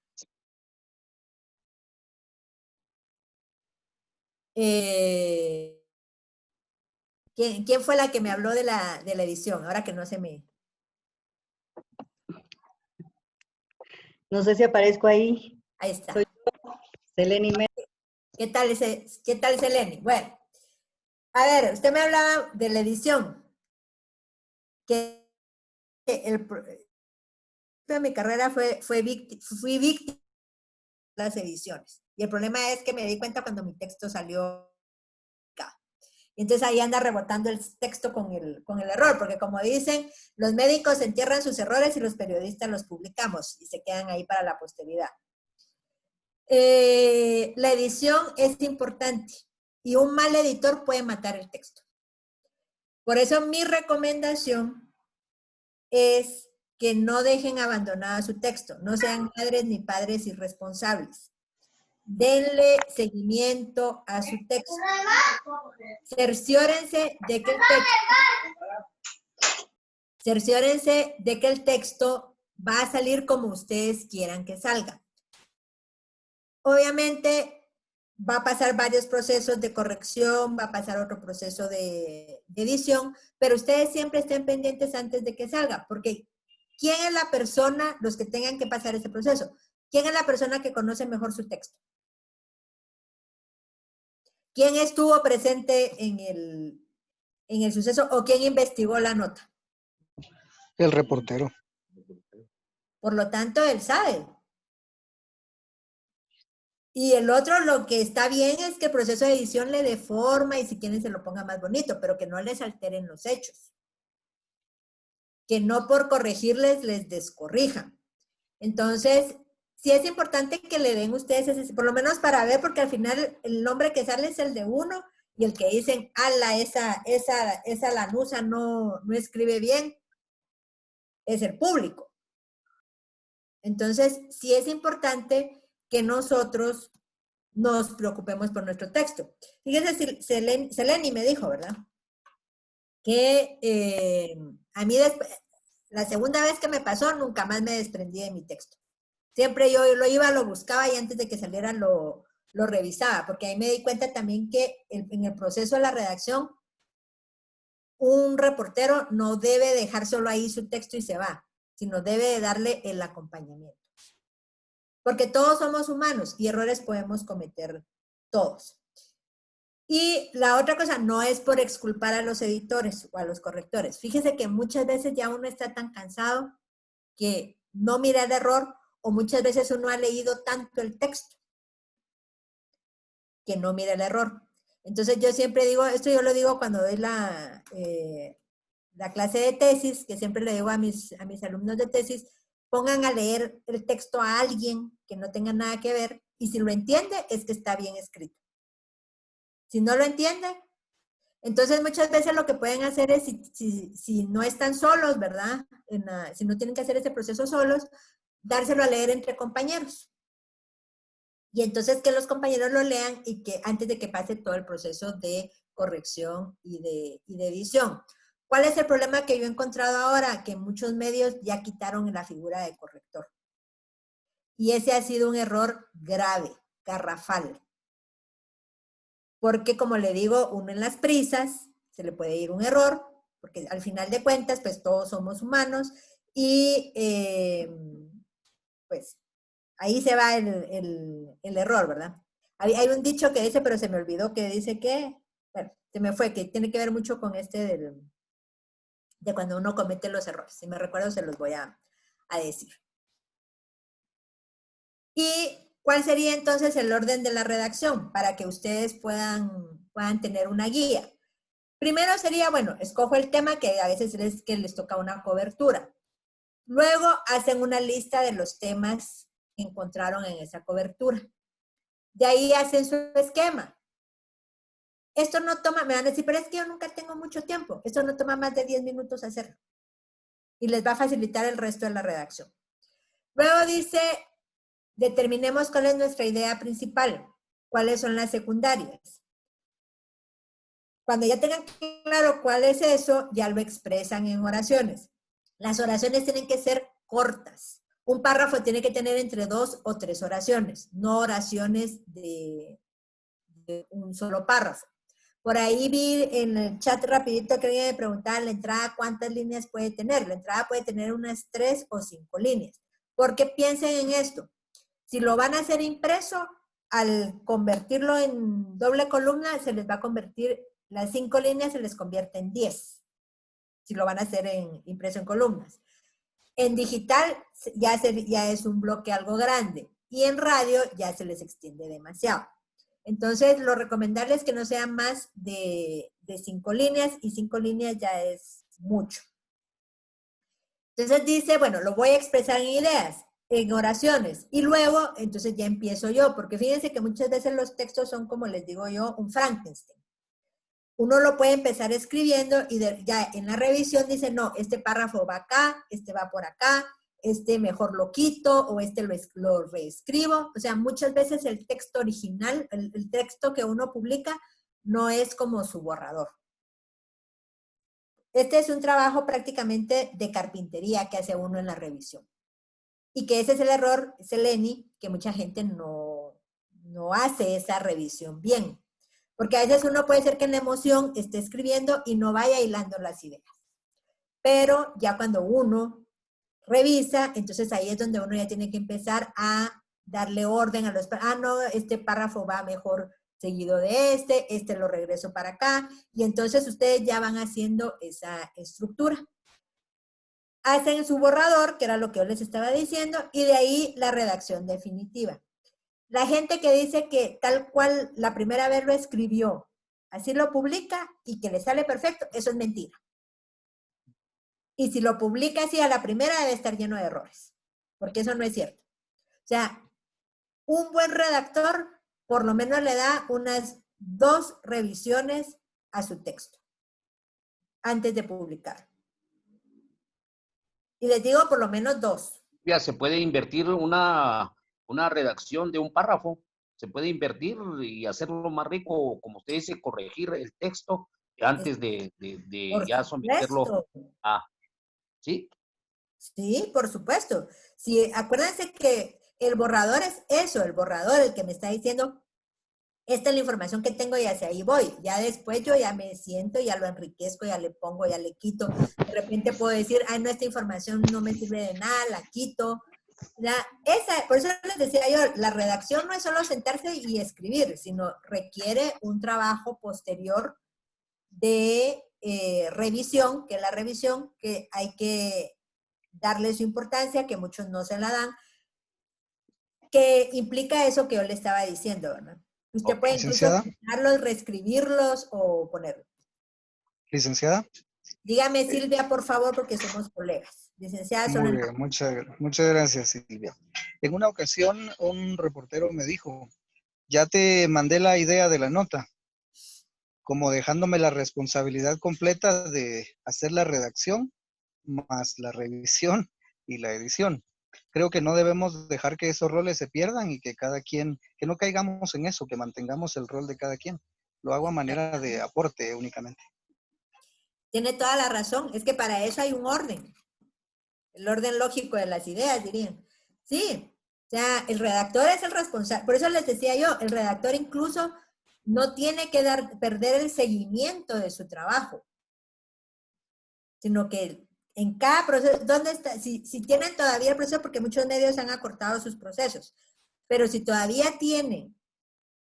¿Quién fue la que me habló de la edición? Ahora que no se me... No sé si aparezco ahí. Ahí está. Soy yo, Seleni. ¿Qué tal, Seleni? Bueno, a ver, usted me hablaba de la edición. Que de mi carrera fui víctima de las ediciones. Y el problema es que me di cuenta cuando mi texto salió. Y entonces ahí anda rebotando el texto con el error, porque como dicen, los médicos entierran sus errores y los periodistas los publicamos y se quedan ahí para la posteridad. La edición es importante y un mal editor puede matar el texto. Por eso mi recomendación es que no dejen abandonado su texto, no sean madres ni padres irresponsables. Denle seguimiento a su texto. Cerciórense de que el texto va a salir como ustedes quieran que salga. Obviamente va a pasar varios procesos de corrección, va a pasar otro proceso de edición, pero ustedes siempre estén pendientes antes de que salga, porque ¿quién es la persona, los que tengan que pasar ese proceso? ¿Quién es la persona que conoce mejor su texto? ¿Quién estuvo presente en el suceso o quién investigó la nota? El reportero. Por lo tanto, él sabe. Y el otro, lo que está bien es que el proceso de edición le dé forma y si quieren se lo ponga más bonito, pero que no les alteren los hechos. Que no por corregirles les descorrijan. Entonces, sí es importante que le den ustedes, por lo menos para ver, porque al final el nombre que sale es el de uno y el que dicen, ala, esa Lanusa no escribe bien, es el público. Entonces, sí es importante que nosotros nos preocupemos por nuestro texto. Fíjense, Seleni me dijo, ¿verdad? Que a mí después, la segunda vez que me pasó, nunca más me desprendí de mi texto. Siempre yo lo buscaba y antes de que saliera lo revisaba, porque ahí me di cuenta también que en el proceso de la redacción, un reportero no debe dejar solo ahí su texto y se va, sino debe de darle el acompañamiento. Porque todos somos humanos y errores podemos cometer todos. Y la otra cosa, no es por exculpar a los editores o a los correctores. Fíjese que muchas veces ya uno está tan cansado que no mira el error, o muchas veces uno ha leído tanto el texto que no mira el error. Entonces yo siempre digo, esto yo lo digo cuando doy la clase de tesis, que siempre le digo a mis alumnos de tesis, pongan a leer el texto a alguien que no tenga nada que ver, y si lo entiende, es que está bien escrito. Si no lo entiende, entonces muchas veces lo que pueden hacer es, si no están solos, ¿verdad? Si no tienen que hacer ese proceso solos, dárselo a leer entre compañeros. Y entonces que los compañeros lo lean y que antes de que pase todo el proceso de corrección y de edición. ¿Cuál es el problema que yo he encontrado ahora? Que muchos medios ya quitaron la figura de corrector. Y ese ha sido un error grave, garrafal. Porque como le digo, uno en las prisas se le puede ir un error, porque al final de cuentas, pues todos somos humanos y pues ahí se va el error, ¿verdad? Hay un dicho que dice, pero se me olvidó, que dice que, bueno, se me fue, que tiene que ver mucho con de cuando uno comete los errores. Si me recuerdo, se los voy a decir. ¿Y cuál sería entonces el orden de la redacción para que ustedes puedan tener una guía? Primero sería, bueno, escojo el tema que a veces es que les toca una cobertura. Luego hacen una lista de los temas que encontraron en esa cobertura. De ahí hacen su esquema. Esto no toma, me van a decir, pero es que yo nunca tengo mucho tiempo. Esto no toma más de 10 minutos hacerlo. Y les va a facilitar el resto de la redacción. Luego dice, determinemos cuál es nuestra idea principal, cuáles son las secundarias. Cuando ya tengan claro cuál es eso, ya lo expresan en oraciones. Las oraciones tienen que ser cortas. Un párrafo tiene que tener entre 2 o 3 oraciones, no oraciones de un solo párrafo. Por ahí vi en el chat rapidito que alguien me preguntaba, la entrada, ¿cuántas líneas puede tener? La entrada puede tener unas 3 o 5 líneas. Porque piensen en esto. Si lo van a hacer impreso, al convertirlo en doble columna, se les va a convertir, las 5 líneas se les convierte en 10. Si lo van a hacer impreso en columnas. En digital ya es un bloque algo grande. Y en radio ya se les extiende demasiado. Entonces, lo recomendable es que no sean más de 5 líneas, y 5 líneas ya es mucho. Entonces dice, bueno, lo voy a expresar en ideas, en oraciones, y luego, entonces ya empiezo yo, porque fíjense que muchas veces los textos son, como les digo yo, un Frankenstein. Uno lo puede empezar escribiendo y ya en la revisión dice, no, este párrafo va acá, este va por acá, este mejor lo quito o este lo reescribo. O sea, muchas veces el texto original, el texto que uno publica, no es como su borrador. Este es un trabajo prácticamente de carpintería que hace uno en la revisión. Y que ese es el error, es el ENI, que mucha gente no hace esa revisión bien. Porque a veces uno puede ser que en la emoción esté escribiendo y no vaya hilando las ideas. Pero ya cuando uno revisa, entonces ahí es donde uno ya tiene que empezar a darle orden a los, no, este párrafo va mejor seguido de este lo regreso para acá, y entonces ustedes ya van haciendo esa estructura. Hacen su borrador, que era lo que yo les estaba diciendo, y de ahí la redacción definitiva. La gente que dice que tal cual la primera vez lo escribió, así lo publica y que le sale perfecto, eso es mentira. Y si lo publica así a la primera, debe estar lleno de errores, porque eso no es cierto. O sea, un buen redactor por lo menos le da unas 2 revisiones a su texto antes de publicar. Y les digo por lo menos 2. Ya se puede invertir una redacción de un párrafo, se puede invertir y hacerlo más rico, como usted dice, corregir el texto antes de ya someterlo a... ¿Sí? Sí, por supuesto. Sí, acuérdense que el borrador es eso, el borrador, el que me está diciendo, esta es la información que tengo y hacia ahí voy. Ya después yo ya me siento, ya lo enriquezco, ya le pongo, ya le quito. De repente puedo decir, ay, no, esta información no me sirve de nada, la quito. Por eso les decía yo, la redacción no es solo sentarse y escribir, sino requiere un trabajo posterior de revisión, que es la revisión, que hay que darle su importancia, que muchos no se la dan, que implica eso que yo le estaba diciendo, ¿verdad? Usted puede incluso quitarlos, reescribirlos o ponerlos. Licenciada. Dígame, Silvia, por favor, porque somos colegas. Licenciada. Muy bien, muchas gracias, Silvia. En una ocasión, un reportero me dijo, ya te mandé la idea de la nota, como dejándome la responsabilidad completa de hacer la redacción, más la revisión y la edición. Creo que no debemos dejar que esos roles se pierdan y que cada quien, que no caigamos en eso, que mantengamos el rol de cada quien. Lo hago a manera de aporte únicamente. Tiene toda la razón, es que para eso hay un orden. El orden lógico de las ideas, dirían. Sí, o sea, el redactor es el responsable. Por eso les decía yo, el redactor incluso no tiene que perder el seguimiento de su trabajo, sino que En cada proceso, ¿dónde está? Si tienen todavía el proceso, porque muchos medios han acortado sus procesos, pero si todavía tienen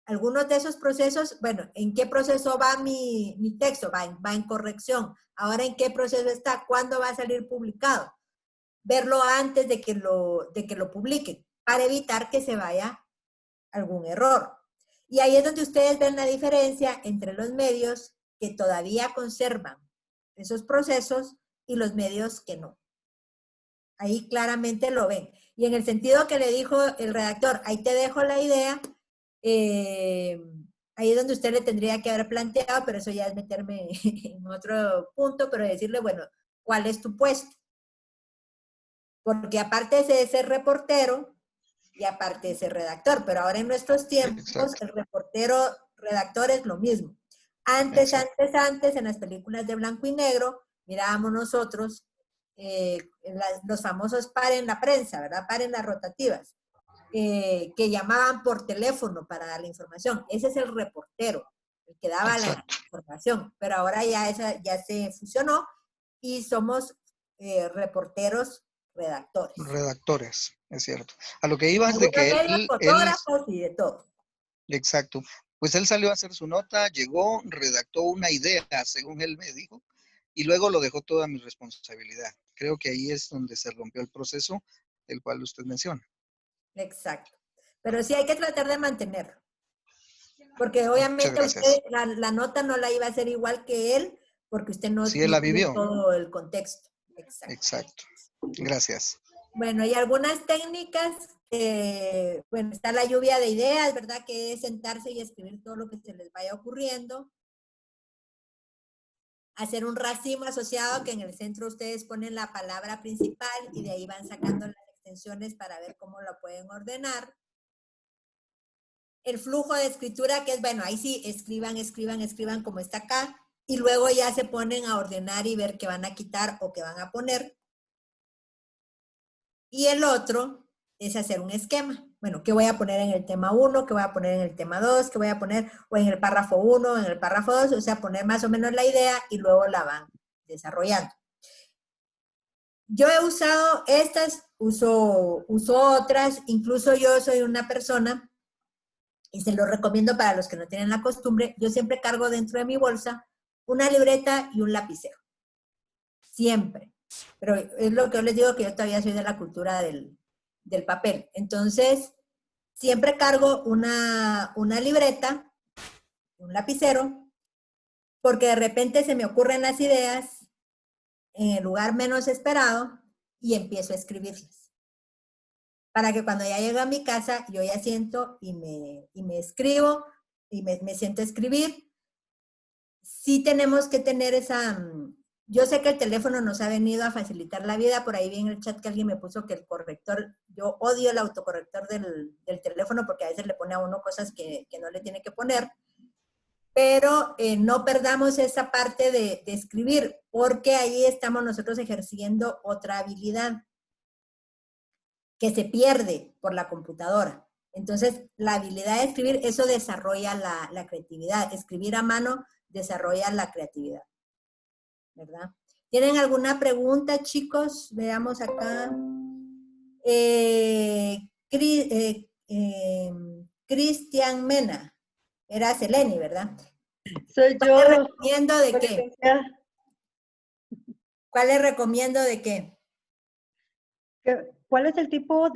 algunos de esos procesos, bueno, ¿en qué proceso va mi texto? Va en corrección. Ahora, ¿en qué proceso está? ¿Cuándo va a salir publicado? Verlo antes de que lo publiquen, para evitar que se vaya algún error. Y ahí es donde ustedes ven la diferencia entre los medios que todavía conservan esos procesos y los medios que no. Ahí claramente lo ven. Y en el sentido que le dijo el redactor, ahí te dejo la idea, ahí es donde usted le tendría que haber planteado, pero eso ya es meterme en otro punto, pero decirle, bueno, ¿cuál es tu puesto? Porque aparte de ser reportero y aparte de ser redactor, pero ahora en nuestros tiempos el reportero, redactor es lo mismo. Antes, en las películas de blanco y negro, mirábamos nosotros los famosos paren la prensa, ¿verdad? Paren las rotativas, que llamaban por teléfono para dar la información. Ese es el reportero, el que daba la información, pero ahora ya se fusionó y somos reporteros redactores. Redactores, es cierto. A lo que iba es de que él, fotógrafos y de todo. Exacto. Pues él salió a hacer su nota, llegó, redactó una idea, según él me dijo, y luego lo dejó toda mi responsabilidad. Creo que ahí es donde se rompió el proceso del cual usted menciona. Exacto. Pero sí hay que tratar de mantenerlo. Porque obviamente usted, la nota no la iba a hacer igual que él, porque usted no él la vivió. Todo el contexto. Exacto. Gracias. Bueno, y algunas técnicas, bueno, está la lluvia de ideas, ¿verdad? Que es sentarse y escribir todo lo que se les vaya ocurriendo. Hacer un racimo asociado, que en el centro ustedes ponen la palabra principal y de ahí van sacando las extensiones para ver cómo lo pueden ordenar. El flujo de escritura, que es, bueno, ahí sí, escriban como está acá, y luego ya se ponen a ordenar y ver qué van a quitar o qué van a poner. Y el otro es hacer un esquema. Bueno, ¿qué voy a poner en el tema 1? ¿Qué voy a poner en el tema 2? ¿Qué voy a poner o en el párrafo 1, en el párrafo 2? O sea, poner más o menos la idea y luego la van desarrollando. Yo he usado estas, uso otras, incluso yo soy una persona, y se lo recomiendo para los que no tienen la costumbre, yo siempre cargo dentro de mi bolsa una libreta y un lapicero. Siempre. Pero es lo que yo les digo, que yo todavía soy de la cultura del papel. Entonces, siempre cargo una libreta, un lapicero, porque de repente se me ocurren las ideas en el lugar menos esperado y empiezo a escribirlas. Para que cuando ya llego a mi casa, yo ya siento y me escribo, y me siento a escribir. Sí tenemos que tener esa... Yo sé que el teléfono nos ha venido a facilitar la vida. Por ahí vi en el chat que alguien me puso que el corrector, yo odio el autocorrector del teléfono porque a veces le pone a uno cosas que no le tiene que poner. Pero no perdamos esa parte de escribir, porque ahí estamos nosotros ejerciendo otra habilidad que se pierde por la computadora. Entonces, la habilidad de escribir, eso desarrolla la creatividad. Escribir a mano desarrolla la creatividad, ¿verdad? ¿Tienen alguna pregunta, chicos? Veamos acá. Cristian Mena. Era Seleni, ¿verdad? Soy yo. ¿Cuál le recomiendo de qué? ¿Cuál le recomiendo de qué? ¿Cuál es el tipo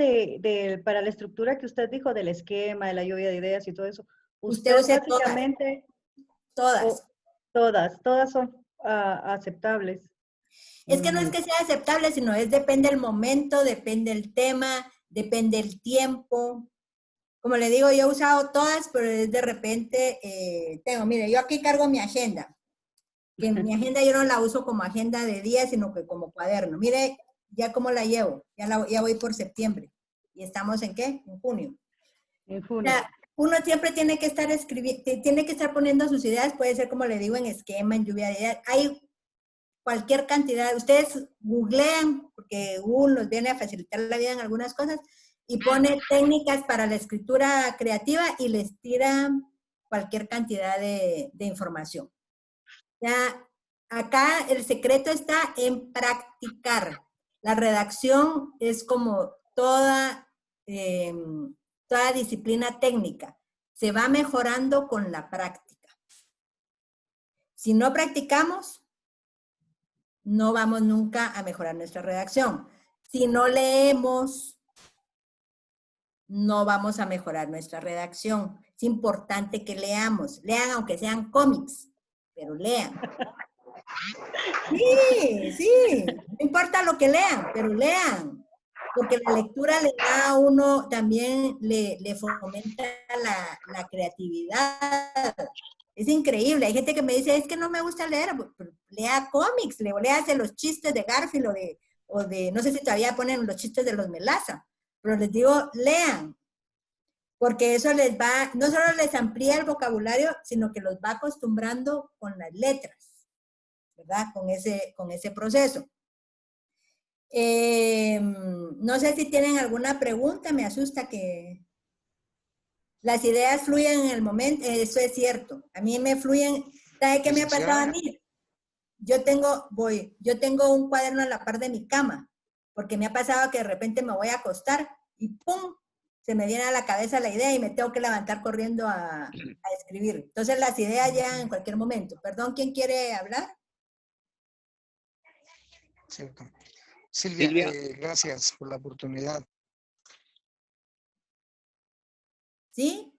para la estructura que usted dijo, del esquema, de la lluvia de ideas y todo eso? Usted usa básicamente todas. Todas son aceptables. Es que no es que sea aceptable, sino depende del momento, depende del tema, depende del tiempo. Como le digo, yo he usado todas, pero de repente mire, yo aquí cargo mi agenda. Que mi agenda yo no la uso como agenda de día, sino que como cuaderno. Mire, ya cómo la llevo, ya voy por septiembre. ¿Y estamos en qué? En junio. En junio. O sea, uno siempre tiene que estar escribiendo, tiene que estar poniendo sus ideas, puede ser como le digo, en esquema, en lluvia de ideas. Hay cualquier cantidad. Ustedes googlean, porque Google nos viene a facilitar la vida en algunas cosas, y pone técnicas para la escritura creativa y les tira cualquier cantidad de información. Ya, acá el secreto está en practicar. La redacción es como toda disciplina técnica. Se va mejorando con la práctica. Si no practicamos, no vamos nunca a mejorar nuestra redacción. Si no leemos, no vamos a mejorar nuestra redacción. Es importante que leamos. Lean aunque sean cómics, pero lean. Sí, no importa lo que lean, pero lean. Porque la lectura le da a uno, también le fomenta la creatividad. Es increíble. Hay gente que me dice, es que no me gusta leer. Pues, lea cómics, léase los chistes de Garfield o de, no sé si todavía ponen los chistes de los Melaza, pero les digo, lean. Porque eso les va, no solo les amplía el vocabulario, sino que los va acostumbrando con las letras, ¿verdad? Con ese proceso. No sé si tienen alguna pregunta, me asusta que las ideas fluyen en el momento, eso es cierto. A mí me fluyen, ¿sabe qué me ha pasado a mí? Yo tengo un cuaderno a la par de mi cama, porque me ha pasado que de repente me voy a acostar y ¡pum! Se me viene a la cabeza la idea y me tengo que levantar corriendo a escribir. Entonces las ideas llegan en cualquier momento. Perdón, ¿quién quiere hablar? Cierto. Silvia, gracias por la oportunidad. ¿Sí?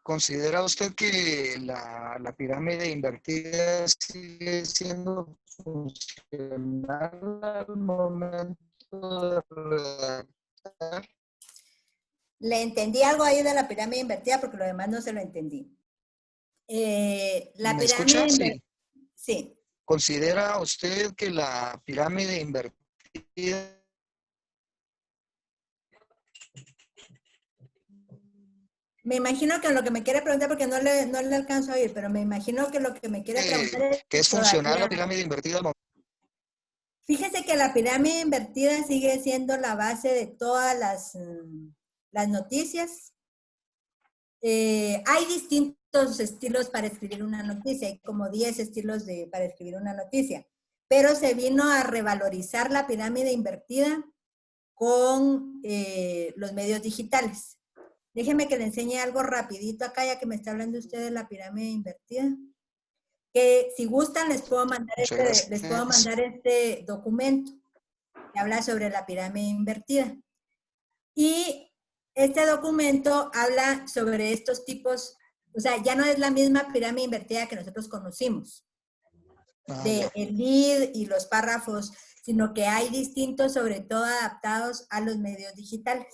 ¿Considera usted que la pirámide invertida sigue siendo funcional al momento de redactar? Le entendí algo ahí de la pirámide invertida porque lo demás no se lo entendí. La ¿Me pirámide escucha? Sí. ¿Considera usted que la pirámide invertida me imagino que lo que me quiere preguntar, porque no le alcanzo a oír, pero me imagino que lo que me quiere preguntar es que es funcional la pirámide invertida? Fíjese que la pirámide invertida sigue siendo la base de todas las noticias. Hay distintos estilos para escribir una noticia, hay como 10 estilos para escribir una noticia, pero se vino a revalorizar la pirámide invertida con los medios digitales. Déjeme que le enseñe algo rapidito acá, ya que me está hablando usted de la pirámide invertida. Que si gustan les puedo mandar este documento que habla sobre la pirámide invertida. Y este documento habla sobre estos tipos, o sea, ya no es la misma pirámide invertida que nosotros conocimos, de el lead y los párrafos, sino que hay distintos, sobre todo adaptados a los medios digitales.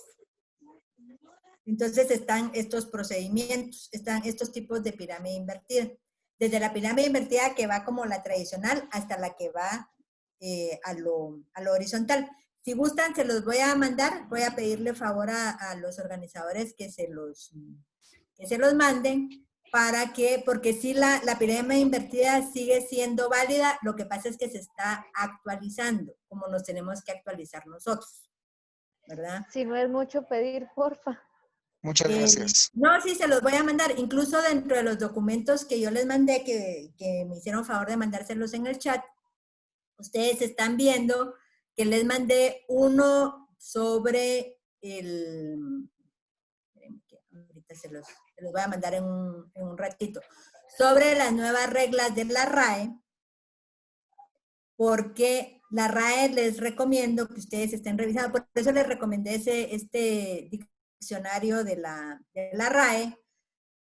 Entonces están estos procedimientos, están estos tipos de pirámide invertida. Desde la pirámide invertida que va como la tradicional hasta la que va a lo horizontal. Si gustan, se los voy a mandar. Voy a pedirle favor a los organizadores que se los manden porque sí la pirámide invertida sigue siendo válida. Lo que pasa es que se está actualizando, como nos tenemos que actualizar nosotros, ¿verdad? Si no es mucho pedir, porfa. Muchas gracias. No, sí, se los voy a mandar. Incluso dentro de los documentos que yo les mandé, que me hicieron favor de mandárselos en el chat, ustedes están viendo que les mandé uno sobre ahorita se los voy a mandar en un ratito, sobre las nuevas reglas de la RAE, porque la RAE les recomiendo que ustedes estén revisando, por eso les recomendé este diccionario de la RAE,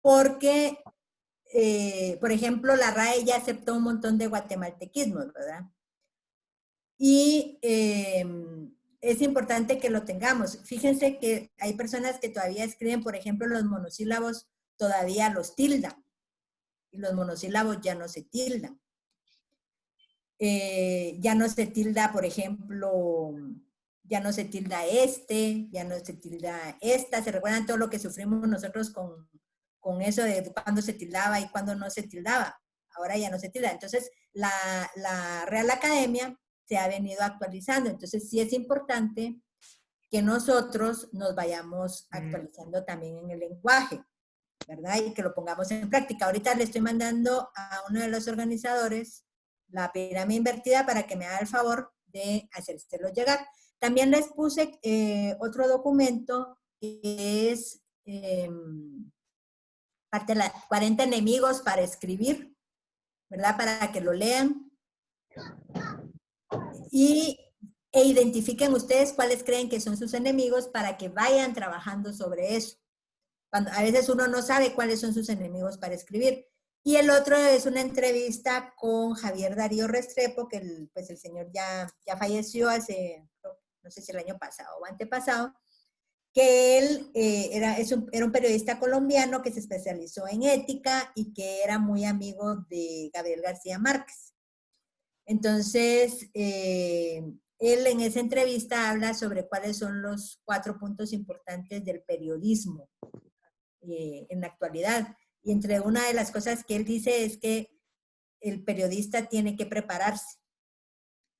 porque, por ejemplo, la RAE ya aceptó un montón de guatemaltequismos, ¿verdad? Y es importante que lo tengamos. Fíjense que hay personas que todavía escriben, por ejemplo, los monosílabos todavía los tildan, y los monosílabos ya no se tildan. Ya no se tilda, por ejemplo, ya no se tilda ya no se tilda esta. ¿Se recuerdan todo lo que sufrimos nosotros con eso de cuándo se tildaba y cuándo no se tildaba? Ahora ya no se tilda. Entonces, la Real Academia se ha venido actualizando. Entonces, sí es importante que nosotros nos vayamos actualizando también en el lenguaje. ¿verdad? Y que lo pongamos en práctica. Ahorita le estoy mandando a uno de los organizadores la pirámide invertida para que me haga el favor de hacérselo llegar. También les puse otro documento que es parte de 40 enemigos para escribir, ¿verdad? Para que lo lean. E identifiquen ustedes cuáles creen que son sus enemigos para que vayan trabajando sobre eso. A veces uno no sabe cuáles son sus enemigos para escribir. Y el otro es una entrevista con Javier Darío Restrepo, que el señor ya falleció hace, no sé si el año pasado o antepasado, que él era un periodista colombiano que se especializó en ética y que era muy amigo de Gabriel García Márquez. Entonces, él en esa entrevista habla sobre cuáles son los 4 puntos importantes del periodismo en la actualidad. Y entre una de las cosas que él dice es que el periodista tiene que prepararse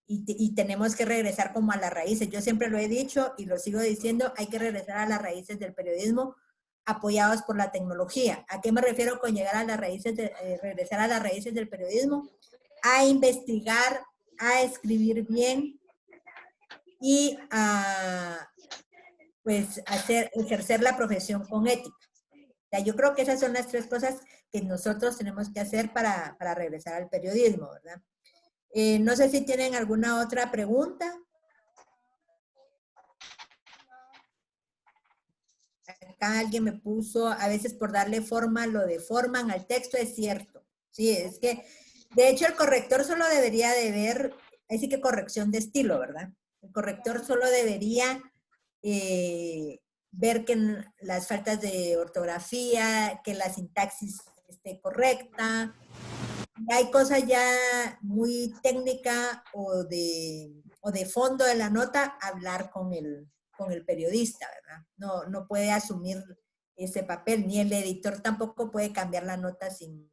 y tenemos que regresar como a las raíces. Yo siempre lo he dicho y lo sigo diciendo, hay que regresar a las raíces del periodismo apoyados por la tecnología. ¿A qué me refiero con llegar a las raíces, regresar a las raíces del periodismo? A investigar, a escribir bien y a ejercer la profesión con ética. O sea, yo creo que esas son las 3 cosas que nosotros tenemos que hacer para regresar al periodismo, ¿verdad? No sé si tienen alguna otra pregunta. Acá alguien me puso, a veces por darle forma, lo deforman al texto, es cierto. Sí, es que, de hecho, el corrector solo debería de ver, ahí sí que corrección de estilo, ¿verdad? El corrector solo debería ver que las faltas de ortografía, que la sintaxis esté correcta. Hay cosas ya muy técnicas o de fondo de la nota, hablar con el periodista, ¿verdad? No puede asumir ese papel, ni el editor tampoco puede cambiar la nota sin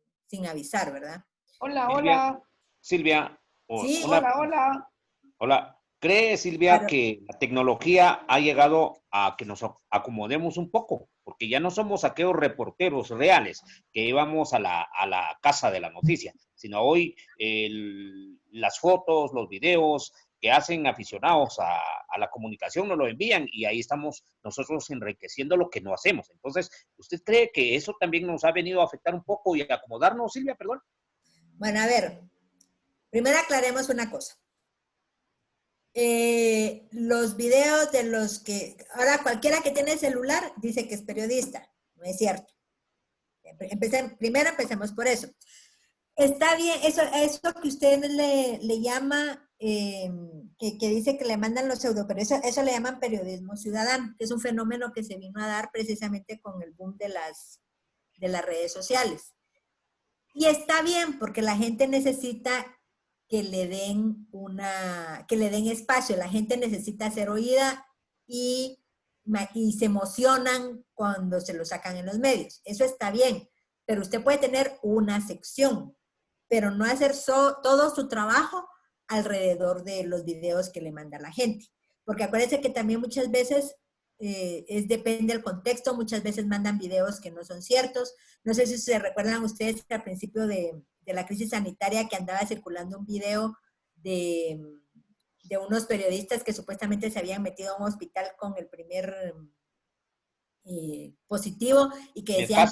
avisar, ¿verdad? Hola, Silvia, hola. Silvia. Sí. Hola. Hola. ¿Cree, Silvia, que la tecnología ha llegado a que nos acomodemos un poco? Porque ya no somos aquellos reporteros reales que íbamos a la casa de la noticia, sino hoy las fotos, los videos que hacen aficionados a la comunicación nos lo envían y ahí estamos nosotros enriqueciendo lo que no hacemos. Entonces, ¿usted cree que eso también nos ha venido a afectar un poco y a acomodarnos, Silvia? Perdón. Bueno, a ver, primero aclaremos una cosa. Los videos de los que, ahora cualquiera que tiene celular dice que es periodista, no es cierto. Primero empecemos por eso. Está bien, eso que usted le llama, que dice que le mandan los pseudoperiodistas, eso le llaman periodismo ciudadano, que es un fenómeno que se vino a dar precisamente con el boom de las redes sociales. Y está bien, porque la gente necesita que le den espacio, la gente necesita ser oída y se emocionan cuando se lo sacan en los medios. Eso está bien, pero usted puede tener una sección, pero no hacer todo su trabajo alrededor de los videos que le manda la gente. Porque acuérdense que también muchas veces depende del contexto, muchas veces mandan videos que no son ciertos. No sé si se recuerdan ustedes que al principio de la crisis sanitaria que andaba circulando un video de unos periodistas que supuestamente se habían metido a un hospital con el primer positivo y que decían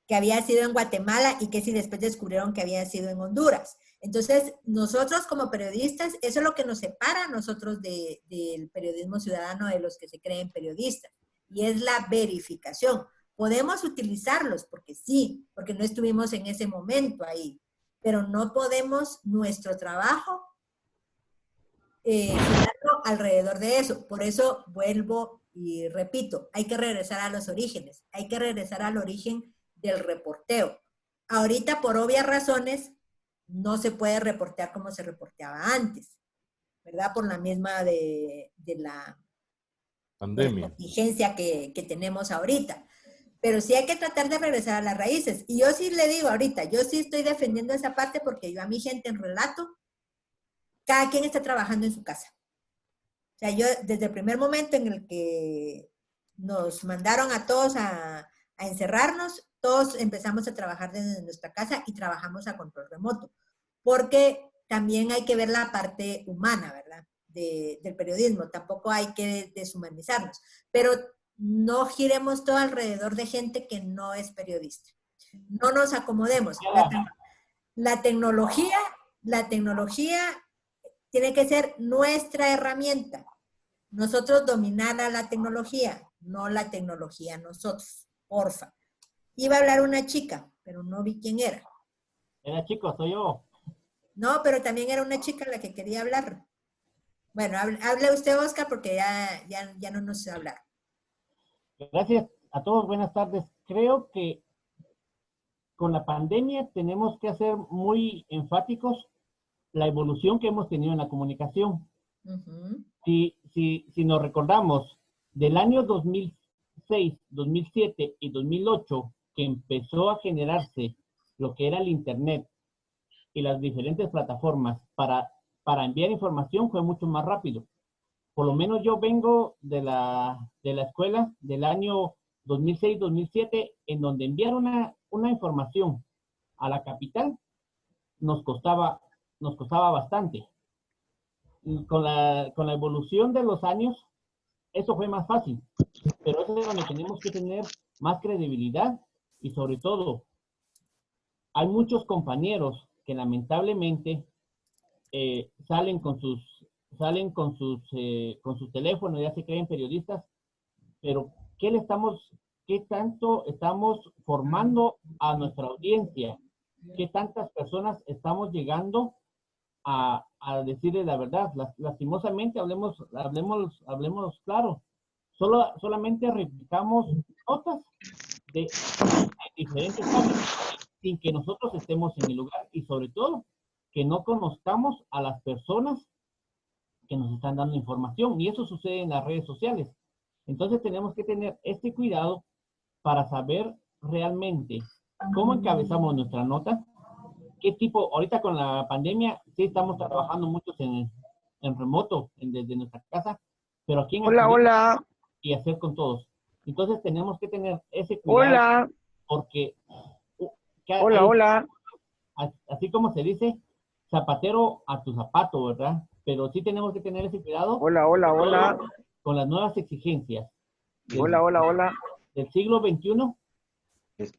que había sido en Guatemala y que si después descubrieron que había sido en Honduras. Entonces, nosotros como periodistas, eso es lo que nos separa a nosotros del periodismo ciudadano de los que se creen periodistas, y es la verificación. Podemos utilizarlos porque sí, porque no estuvimos en ese momento ahí, pero no podemos nuestro trabajo girarlo alrededor de eso. Por eso vuelvo y repito, hay que regresar a los orígenes, hay que regresar al origen del reporteo. Ahorita, por obvias razones, no se puede reportear como se reporteaba antes, ¿verdad? Por la misma de la pandemia, de la contingencia que tenemos ahorita. Pero sí hay que tratar de regresar a las raíces. Y yo sí le digo ahorita, yo sí estoy defendiendo esa parte porque yo a mi gente en relato, cada quien está trabajando en su casa. O sea, yo desde el primer momento en el que nos mandaron a todos a encerrarnos, todos empezamos a trabajar desde nuestra casa y trabajamos a control remoto, porque también hay que ver la parte humana, ¿verdad? Del periodismo, tampoco hay que deshumanizarnos, pero no giremos todo alrededor de gente que no es periodista. No nos acomodemos. La tecnología tiene que ser nuestra herramienta. Nosotros dominar a la tecnología, no la tecnología nosotros. Porfa. Iba a hablar una chica, pero no vi quién era. Era chico, soy yo. No, pero también era una chica la que quería hablar. Bueno, hable usted, Oscar, porque ya no nos sé hablar. Gracias a todos, buenas tardes. Creo que con la pandemia tenemos que ser muy enfáticos la evolución que hemos tenido en la comunicación. Si nos recordamos del año 2006, 2007 y 2008, que empezó a generarse lo que era el Internet y las diferentes plataformas para enviar información, fue mucho más rápido. Por lo menos yo vengo de la escuela del año 2006-2007, en donde enviar una información a la capital nos costaba bastante. Con la evolución de los años, eso fue más fácil, pero eso es donde tenemos que tener más credibilidad y sobre todo, hay muchos compañeros que lamentablemente salen con sus teléfonos, ya se creen periodistas, pero ¿qué tanto estamos formando a nuestra audiencia? ¿Qué tantas personas estamos llegando a decirles la verdad? Lastimosamente, hablemos claro, solamente replicamos notas de diferentes áreas sin que nosotros estemos en el lugar y sobre todo que no conozcamos a las personas que nos están dando información, y eso sucede en las redes sociales. Entonces tenemos que tener este cuidado para saber realmente cómo encabezamos nuestra nota, qué tipo, ahorita con la pandemia, sí estamos trabajando muchos en remoto, desde nuestra casa, pero aquí en Hola. Y hacer con todos. Entonces tenemos que tener ese cuidado. Porque Hola. Así como se dice, zapatero a tu zapato, ¿verdad? Pero sí tenemos que tener ese cuidado. Hola. Con las nuevas exigencias. Hola. Del siglo XXI,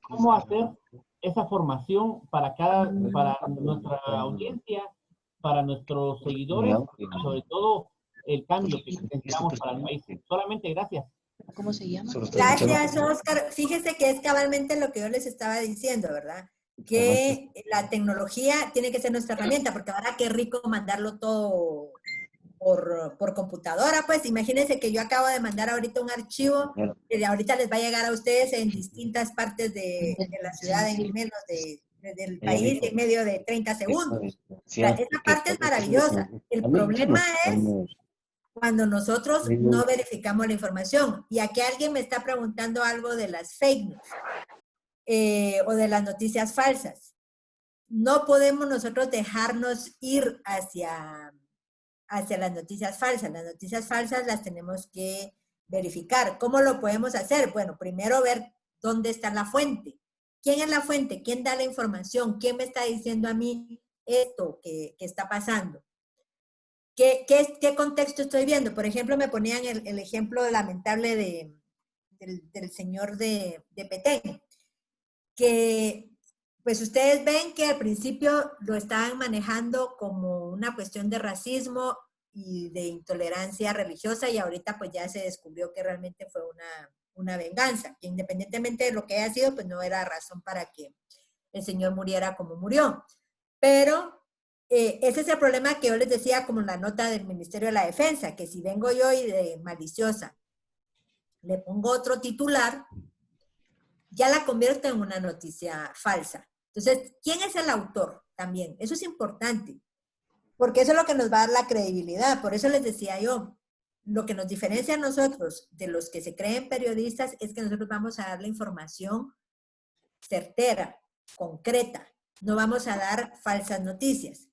¿cómo hacer esa formación para nuestra audiencia, para nuestros seguidores, y sobre todo el cambio que necesitamos para el país? Solamente gracias. ¿Cómo se llama? Gracias, Oscar. Fíjese que es cabalmente lo que yo les estaba diciendo, ¿verdad? Que la tecnología tiene que ser nuestra herramienta, porque ahora qué rico mandarlo todo por computadora, pues imagínense que yo acabo de mandar ahorita un archivo que ahorita les va a llegar a ustedes en distintas partes de la ciudad en menos del país en medio de 30 segundos. O sea, esa parte es maravillosa. El problema es cuando nosotros no verificamos la información. Y aquí alguien me está preguntando algo de las fake news o de las noticias falsas. No podemos nosotros dejarnos ir hacia las noticias falsas. Las noticias falsas las tenemos que verificar. ¿Cómo lo podemos hacer? Bueno, primero ver dónde está la fuente. ¿Quién es la fuente? ¿Quién da la información? ¿Quién me está diciendo a mí esto que está pasando? ¿Qué contexto estoy viendo? Por ejemplo, me ponían el ejemplo lamentable del señor de Petén, que pues ustedes ven que al principio lo estaban manejando como una cuestión de racismo y de intolerancia religiosa, y ahorita pues ya se descubrió que realmente fue una venganza, que independientemente de lo que haya sido, pues no era razón para que el señor muriera como murió. Pero ese es el problema que yo les decía, como la nota del Ministerio de la Defensa, que si vengo yo y de maliciosa le pongo otro titular, ya la convierto en una noticia falsa. Entonces, ¿quién es el autor? También, eso es importante, porque eso es lo que nos va a dar la credibilidad. Por eso les decía yo, lo que nos diferencia a nosotros de los que se creen periodistas es que nosotros vamos a dar la información certera, concreta, no vamos a dar falsas noticias.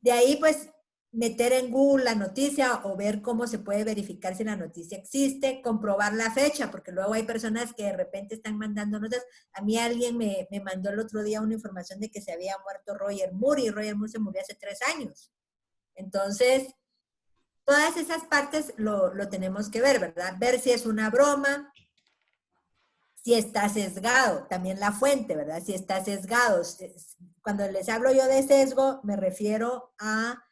De ahí, pues, meter en Google la noticia o ver cómo se puede verificar si la noticia existe, comprobar la fecha, porque luego hay personas que de repente están mandando notas. A mí alguien me mandó el otro día una información de que se había muerto Roger Moore, y Roger Moore se murió hace 3 años. Entonces, todas esas partes lo tenemos que ver, ¿verdad? Ver si es una broma, si está sesgado, también la fuente, ¿verdad? Si está sesgado. Cuando les hablo yo de sesgo, me refiero a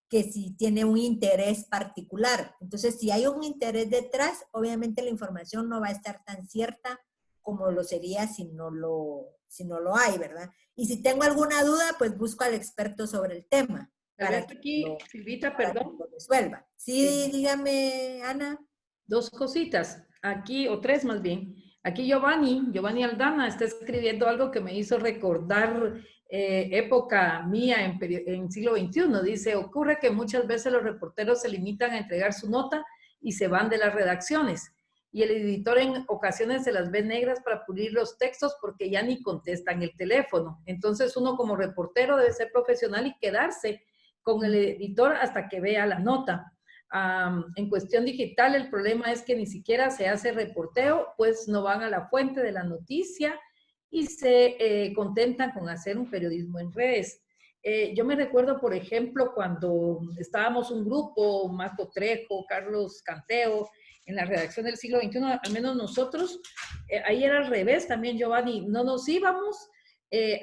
que si tiene un interés particular. Entonces, si hay un interés detrás, obviamente la información no va a estar tan cierta como lo sería si no lo hay, ¿verdad? Y si tengo alguna duda, pues busco al experto sobre el tema. Para que aquí, Silvita, perdón. lo resuelva. Sí, dígame, Ana. 2 cositas. Aquí, o 3 más bien. Aquí Giovanni Aldana está escribiendo algo que me hizo recordar época mía en siglo XXI. Dice, ocurre que muchas veces los reporteros se limitan a entregar su nota y se van de las redacciones. Y el editor en ocasiones se las ve negras para pulir los textos porque ya ni contestan el teléfono. Entonces uno como reportero debe ser profesional y quedarse con el editor hasta que vea la nota. En cuestión digital, el problema es que ni siquiera se hace reporteo, pues no van a la fuente de la noticia y se contentan con hacer un periodismo en redes. Yo me recuerdo, por ejemplo, cuando estábamos un grupo, Marco Trejo, Carlos Canteo, en la redacción del siglo XXI, al menos nosotros, ahí era al revés también, Giovanni, no nos íbamos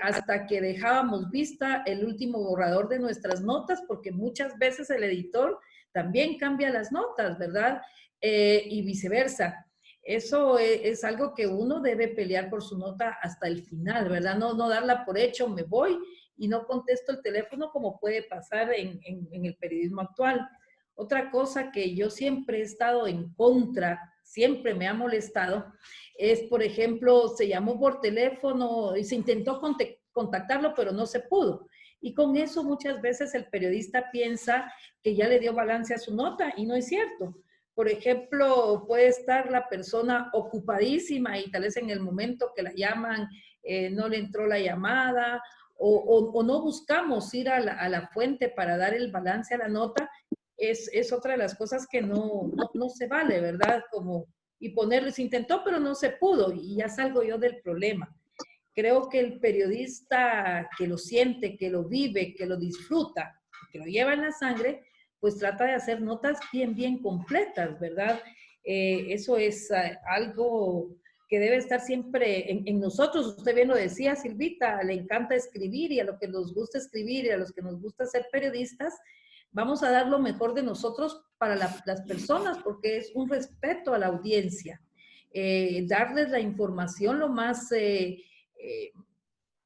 hasta que dejábamos vista el último borrador de nuestras notas, porque muchas veces el editor también cambia las notas, ¿verdad? Y viceversa. Eso es algo que uno debe pelear por su nota hasta el final, ¿verdad? No darla por hecho, me voy y no contesto el teléfono como puede pasar en el periodismo actual. Otra cosa que yo siempre he estado en contra, siempre me ha molestado, es, por ejemplo, se llamó por teléfono y se intentó contactarlo, pero no se pudo. Y con eso muchas veces el periodista piensa que ya le dio balance a su nota y no es cierto. Por ejemplo, puede estar la persona ocupadísima y tal vez en el momento que la llaman no le entró la llamada o no buscamos ir a la fuente para dar el balance a la nota. Es otra de las cosas que no se vale, ¿verdad? Y ponerle, se intentó, pero no se pudo y ya salgo yo del problema. Creo que el periodista que lo siente, que lo vive, que lo disfruta, que lo lleva en la sangre, pues trata de hacer notas bien completas, ¿verdad? Eso es algo que debe estar siempre en nosotros. Usted bien lo decía, Silvita, le encanta escribir y a lo que nos gusta escribir y a los que nos gusta ser periodistas, vamos a dar lo mejor de nosotros para las personas porque es un respeto a la audiencia. Darles la información lo más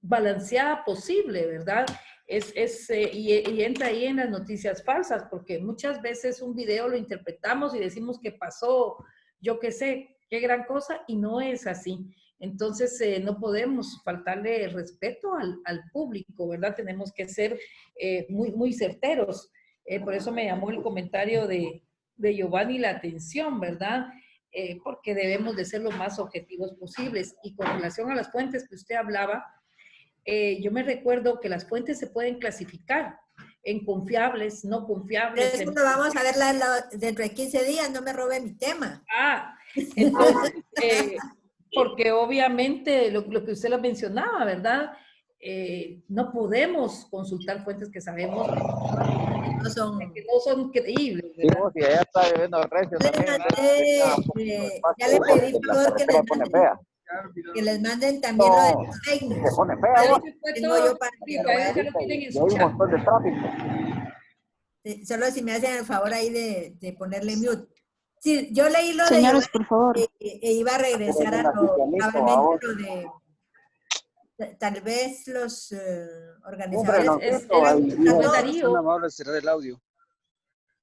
balanceada posible, ¿verdad? Y entra ahí en las noticias falsas, porque muchas veces un video lo interpretamos y decimos que pasó, yo qué sé, qué gran cosa, y no es así. Entonces, no podemos faltarle respeto al público, ¿verdad? Tenemos que ser muy certeros. Por eso me llamó el comentario de Giovanni la atención, ¿verdad? Porque debemos de ser lo más objetivos posibles. Y con relación a las fuentes que usted hablaba, yo me recuerdo que las fuentes se pueden clasificar en confiables, no confiables. Eso lo vamos a ver dentro de 15 días, no me robe mi tema. Entonces, porque obviamente lo que usted lo mencionaba, ¿verdad? No podemos consultar fuentes que sabemos que no son creíbles, ¿verdad? Sí, ya está lloviendo recio también. Ya le pedí favor que les manden también lo de los técnicos. Se pone fea, tengo yo para que lo vean. Y hay un montón de tráfico. Solo si me hacen el favor ahí de ponerle mute. Sí, yo leí lo Señores, de por favor. Iba a regresar a lo de tal vez los organizadores. Cerrar el audio.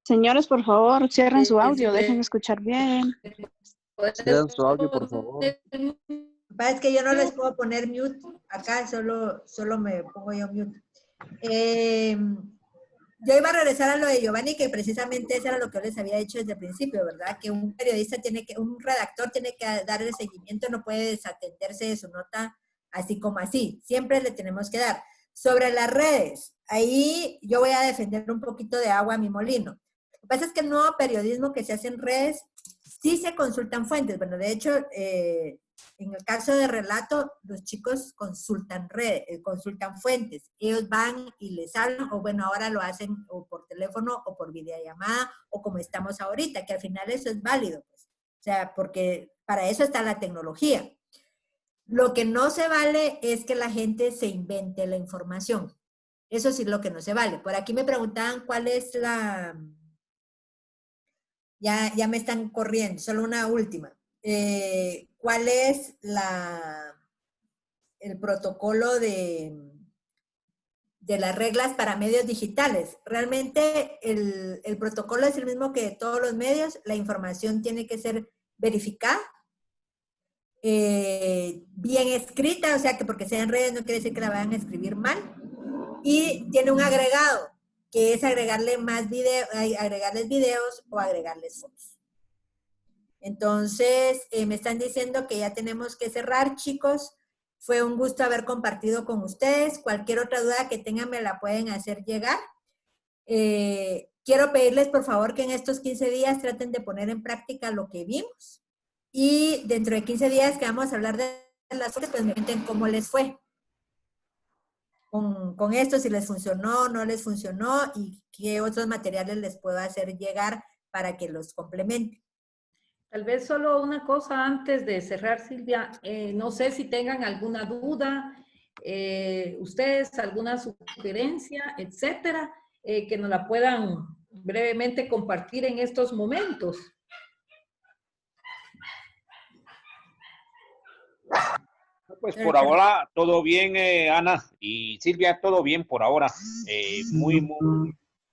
Señores, por favor, cierren su audio, dejen escuchar bien. Cierren su audio, por favor. Es que yo no les puedo poner mute acá, solo me pongo yo mute. Yo iba a regresar a lo de Giovanni, que precisamente eso era lo que yo les había dicho desde el principio, ¿verdad? Que un periodista un redactor tiene que darle seguimiento, no puede desatenderse de su nota así como así. Siempre le tenemos que dar. Sobre las redes, ahí yo voy a defender un poquito de agua a mi molino. Lo que pasa es que el nuevo periodismo que se hace en redes sí se consultan fuentes. Bueno, de hecho, en el caso de relato, los chicos consultan redes, consultan fuentes. Ellos van y les hablan, o bueno, ahora lo hacen o por teléfono o por videollamada, o como estamos ahorita, que al final eso es válido, pues. O sea, porque para eso está la tecnología. Lo que no se vale es que la gente se invente la información. Eso sí es lo que no se vale. Por aquí me preguntaban cuál es la... Ya me están corriendo, solo una última. ¿Cuál es el protocolo de las reglas para medios digitales? Realmente el protocolo es el mismo que todos los medios. La información tiene que ser verificada, bien escrita, o sea que porque sea en redes no quiere decir que la vayan a escribir mal. Y tiene un agregado, que es agregarle más agregarles videos o agregarles fotos. Entonces, me están diciendo que ya tenemos que cerrar, chicos. Fue un gusto haber compartido con ustedes. Cualquier otra duda que tengan me la pueden hacer llegar. Quiero pedirles, por favor, que en estos 15 días traten de poner en práctica lo que vimos. Y dentro de 15 días que vamos a hablar de las cosas, pues me cuenten cómo les fue con esto, si les funcionó, no les funcionó y qué otros materiales les puedo hacer llegar para que los complementen. Tal vez solo una cosa antes de cerrar, Silvia. No sé si tengan alguna duda, ustedes alguna sugerencia, etcétera, que nos la puedan brevemente compartir en estos momentos. Pues por ahora todo bien, Ana y Silvia, todo bien por ahora. Muy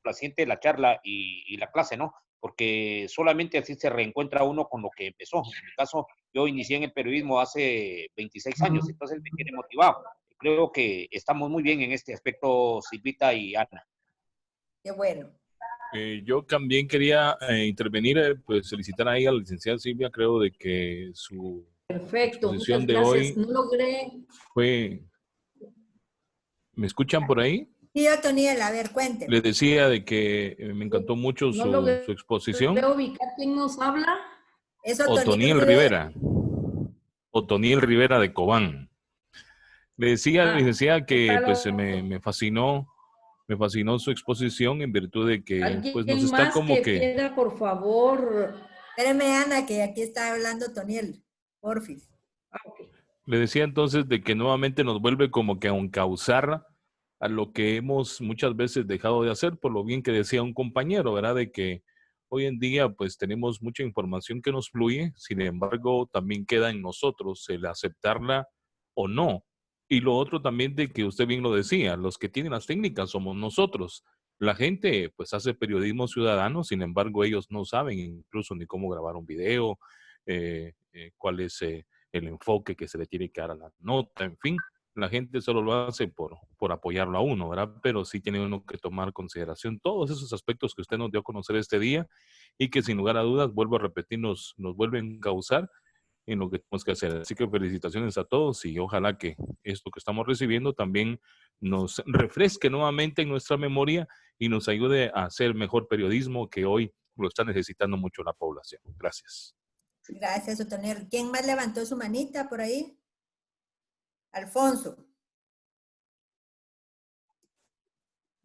placiente la charla y la clase, ¿no? Porque solamente así se reencuentra uno con lo que empezó. En mi caso, yo inicié en el periodismo hace 26 años, entonces me tiene motivado. Creo que estamos muy bien en este aspecto, Silvita y Ana. Qué bueno. Yo también quería intervenir, pues felicitar ahí a la licenciada Silvia. Creo de que su exposición de hoy no logré. fue... ¿Me escuchan por ahí? Sí, Otoniel, a ver, cuénteme. Les decía de que me encantó mucho su exposición. ¿Puedo ubicar quién nos habla? Es Otoniel Rivera. Otoniel Rivera de Cobán. Le decía a la licenciada que pues me fascinó su exposición en virtud de que pues nos está como que... Pida, por favor. Espéreme, Ana, que aquí está hablando Otoniel. Porfis. Okay. Le decía entonces de que nuevamente nos vuelve como que a encauzar a lo que hemos muchas veces dejado de hacer, por lo bien que decía un compañero, ¿verdad? De que hoy en día pues tenemos mucha información que nos fluye, sin embargo también queda en nosotros el aceptarla o no. Y lo otro también de que usted bien lo decía, los que tienen las técnicas somos nosotros. La gente pues hace periodismo ciudadano, sin embargo ellos no saben incluso ni cómo grabar un video, cuál es el enfoque que se le tiene que dar a la nota, en fin. La gente solo lo hace por apoyarlo a uno, ¿verdad? Pero sí tiene uno que tomar en consideración todos esos aspectos que usted nos dio a conocer este día y que sin lugar a dudas, vuelvo a repetir, nos vuelven a causar en lo que tenemos que hacer. Así que felicitaciones a todos y ojalá que esto que estamos recibiendo también nos refresque nuevamente en nuestra memoria y nos ayude a hacer mejor periodismo que hoy lo está necesitando mucho la población. Gracias. Gracias, Otoniel. ¿Quién más levantó su manita por ahí? Alfonso.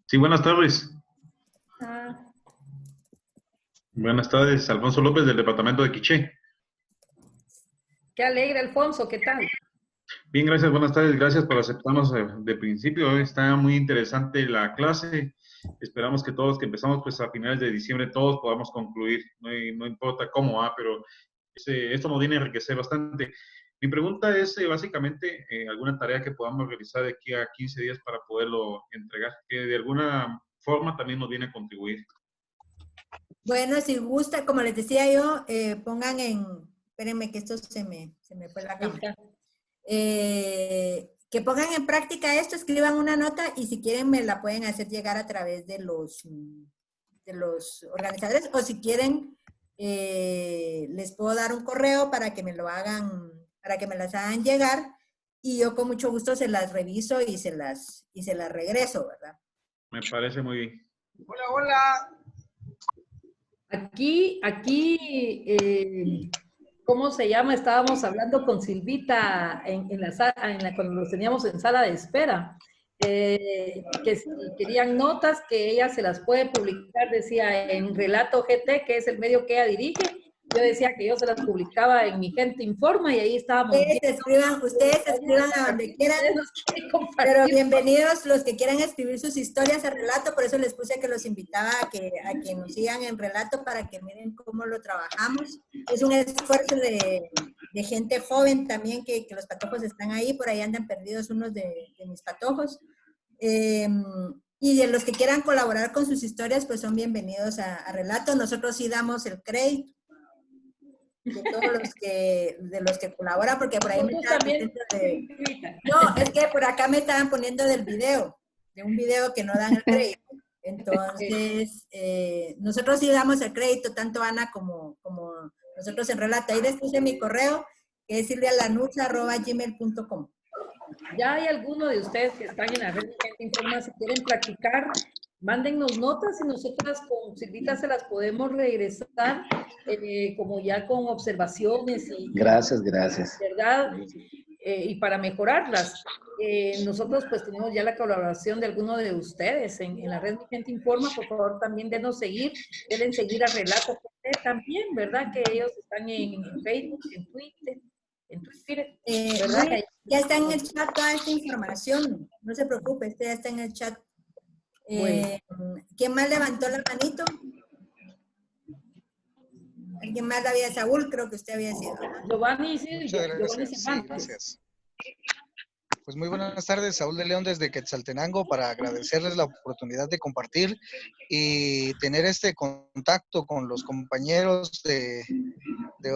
Sí, buenas tardes. Buenas tardes, Alfonso López del departamento de Quiché. Qué alegre, Alfonso, ¿qué tal? Bien, gracias, buenas tardes, gracias por aceptarnos de principio. Hoy está muy interesante la clase. Esperamos que todos que empezamos pues a finales de diciembre todos podamos concluir, no importa cómo, pero esto nos viene a enriquecer bastante. Mi pregunta es básicamente alguna tarea que podamos realizar de aquí a 15 días para poderlo entregar, que de alguna forma también nos viene a contribuir. Bueno, si gusta, como les decía yo, pongan espérenme que esto se me fue la cámara. Que pongan en práctica esto, escriban una nota y si quieren me la pueden hacer llegar a través de los organizadores o si quieren les puedo dar un correo para que me lo hagan, para que me las hagan llegar y yo con mucho gusto se las reviso y se las regreso, ¿verdad? Me parece muy bien. Hola, hola. Aquí, ¿cómo se llama? Estábamos hablando con Silvita cuando los teníamos en sala de espera, que si querían notas, que ella se las puede publicar, decía, en Relato GT, que es el medio que ella dirige. Yo decía que yo se las publicaba en Mi Gente Informa y ahí estábamos. Ustedes escriban a donde quieran, pero bienvenidos los que quieran escribir sus historias a Relato, por eso les puse que los invitaba a que nos sigan en Relato para que miren cómo lo trabajamos. Es un esfuerzo de gente joven también, que los patojos están ahí, por ahí andan perdidos unos de mis patojos. Y de los que quieran colaborar con sus historias, pues son bienvenidos a Relato. Nosotros sí damos el crédito de todos los que colaboran, porque por ahí me estaban poniendo no, es que por acá me estaban poniendo de un video que no dan el crédito. Entonces, nosotros sí damos el crédito, tanto Ana como nosotros en Relato. Ahí les puse mi correo, que es silvialanusa@gmail.com. Ya hay alguno de ustedes que están en la red de Gente Informa, si quieren practicar, mándennos notas y nosotras con Silvita se las podemos regresar, como ya con observaciones y... Gracias. ¿Verdad? Y para mejorarlas. Nosotros pues tenemos ya la colaboración de alguno de ustedes en la red de Gente Informa. Por favor, también denle seguir a Relato también, ¿verdad? Que ellos están en Facebook, en Twitter. ¿Verdad? Ya está en el chat toda esta información, no se preocupe, ya está en el chat. ¿Quién más levantó la manito? ¿Alguien más había? Saúl, creo que usted había sido. Giovanni, sí. Muchas gracias. Sí, gracias. Pues muy buenas tardes, Saúl de León desde Quetzaltenango, para agradecerles la oportunidad de compartir y tener este contacto con los compañeros de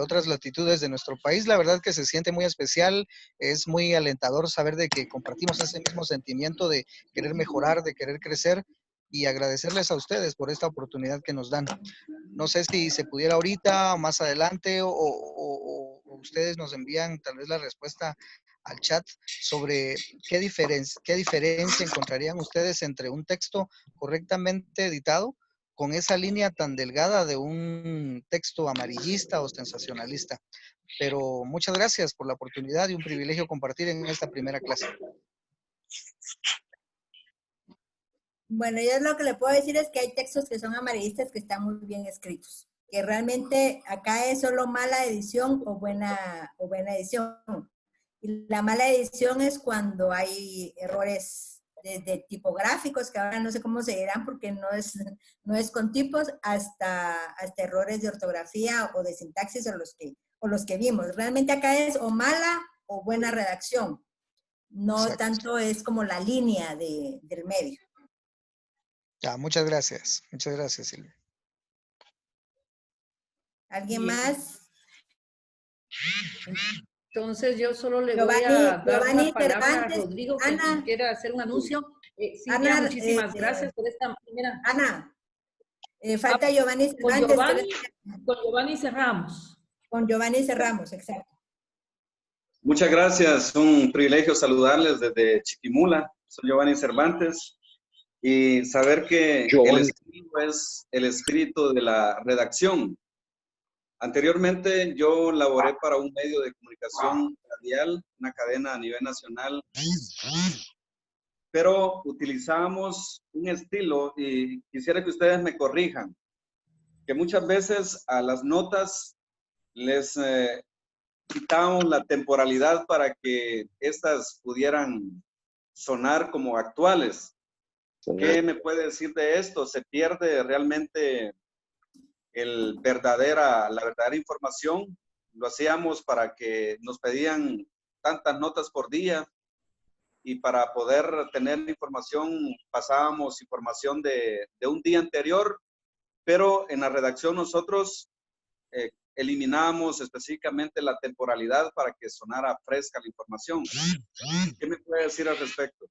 otras latitudes de nuestro país. La verdad que se siente muy especial, es muy alentador saber de que compartimos ese mismo sentimiento de querer mejorar, de querer crecer, y agradecerles a ustedes por esta oportunidad que nos dan. No sé si se pudiera ahorita o más adelante o ustedes nos envían tal vez la respuesta al chat sobre qué diferencia encontrarían ustedes entre un texto correctamente editado con esa línea tan delgada de un texto amarillista o sensacionalista. Pero muchas gracias por la oportunidad y un privilegio compartir en esta primera clase. Bueno, yo lo que le puedo decir es que hay textos que son amarillistas que están muy bien escritos. Que realmente acá es solo mala edición o buena edición. Y la mala edición es cuando hay errores desde tipográficos, que ahora no sé cómo se dirán porque no es con tipos, hasta errores de ortografía o de sintaxis o los que vimos. Realmente acá es o mala o buena redacción. No Exacto. Tanto es como la línea del medio. Ya, muchas gracias. Muchas gracias, Silvia. ¿Alguien más? Entonces yo solo le voy a dar la palabra a Rodrigo, que quiera hacer un anuncio. Silvia, Ana, muchísimas gracias por esta primera. Ana, falta Giovanni Cervantes. Con Giovanni cerramos. Con Giovanni cerramos, exacto. Muchas gracias, un privilegio saludarles desde Chiquimula. Soy Giovanni Cervantes y saber que el escrito es el espíritu de la redacción. Anteriormente yo laboré para un medio de comunicación radial, una cadena a nivel nacional, pero utilizábamos un estilo, y quisiera que ustedes me corrijan, que muchas veces a las notas les quitábamos la temporalidad para que éstas pudieran sonar como actuales. ¿Qué me puede decir de esto? ¿Se pierde realmente la verdadera información? Lo hacíamos para que nos pedían tantas notas por día y para poder tener información pasábamos información de un día anterior, pero en la redacción nosotros eliminábamos específicamente la temporalidad para que sonara fresca la información. ¿Qué me puede decir al respecto?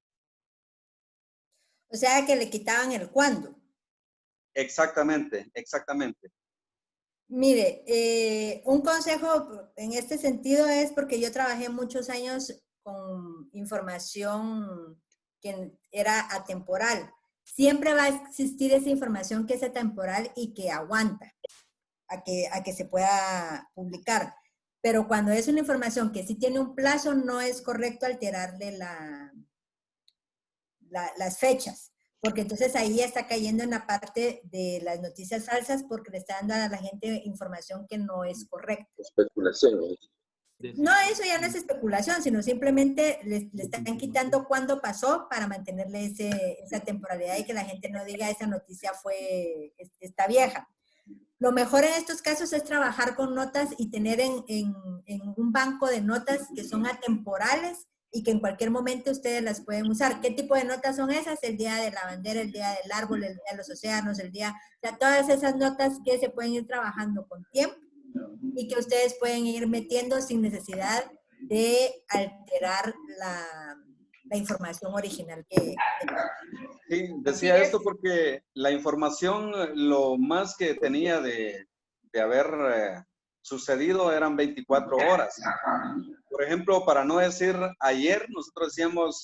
O sea, que le quitaban el cuándo. Exactamente, exactamente. Mire, un consejo en este sentido es porque yo trabajé muchos años con información que era atemporal. Siempre va a existir esa información que es atemporal y que aguanta a que se pueda publicar. Pero cuando es una información que sí tiene un plazo, no es correcto alterarle las fechas, porque entonces ahí ya está cayendo en la parte de las noticias falsas porque le está dando a la gente información que no es correcta. Especulación. No, eso ya no es especulación, sino simplemente le están quitando cuándo pasó para mantenerle esa temporalidad y que la gente no diga esa noticia está vieja. Lo mejor en estos casos es trabajar con notas y tener en un banco de notas que son atemporales y que en cualquier momento ustedes las pueden usar. ¿Qué tipo de notas son esas? El día de la bandera, el día del árbol, el día de los océanos, o sea, todas esas notas que se pueden ir trabajando con tiempo y que ustedes pueden ir metiendo sin necesidad de alterar la información original que Sí, decía esto porque la información, lo más que tenía de haber sucedido eran 24 horas. Por ejemplo, para no decir ayer, nosotros decíamos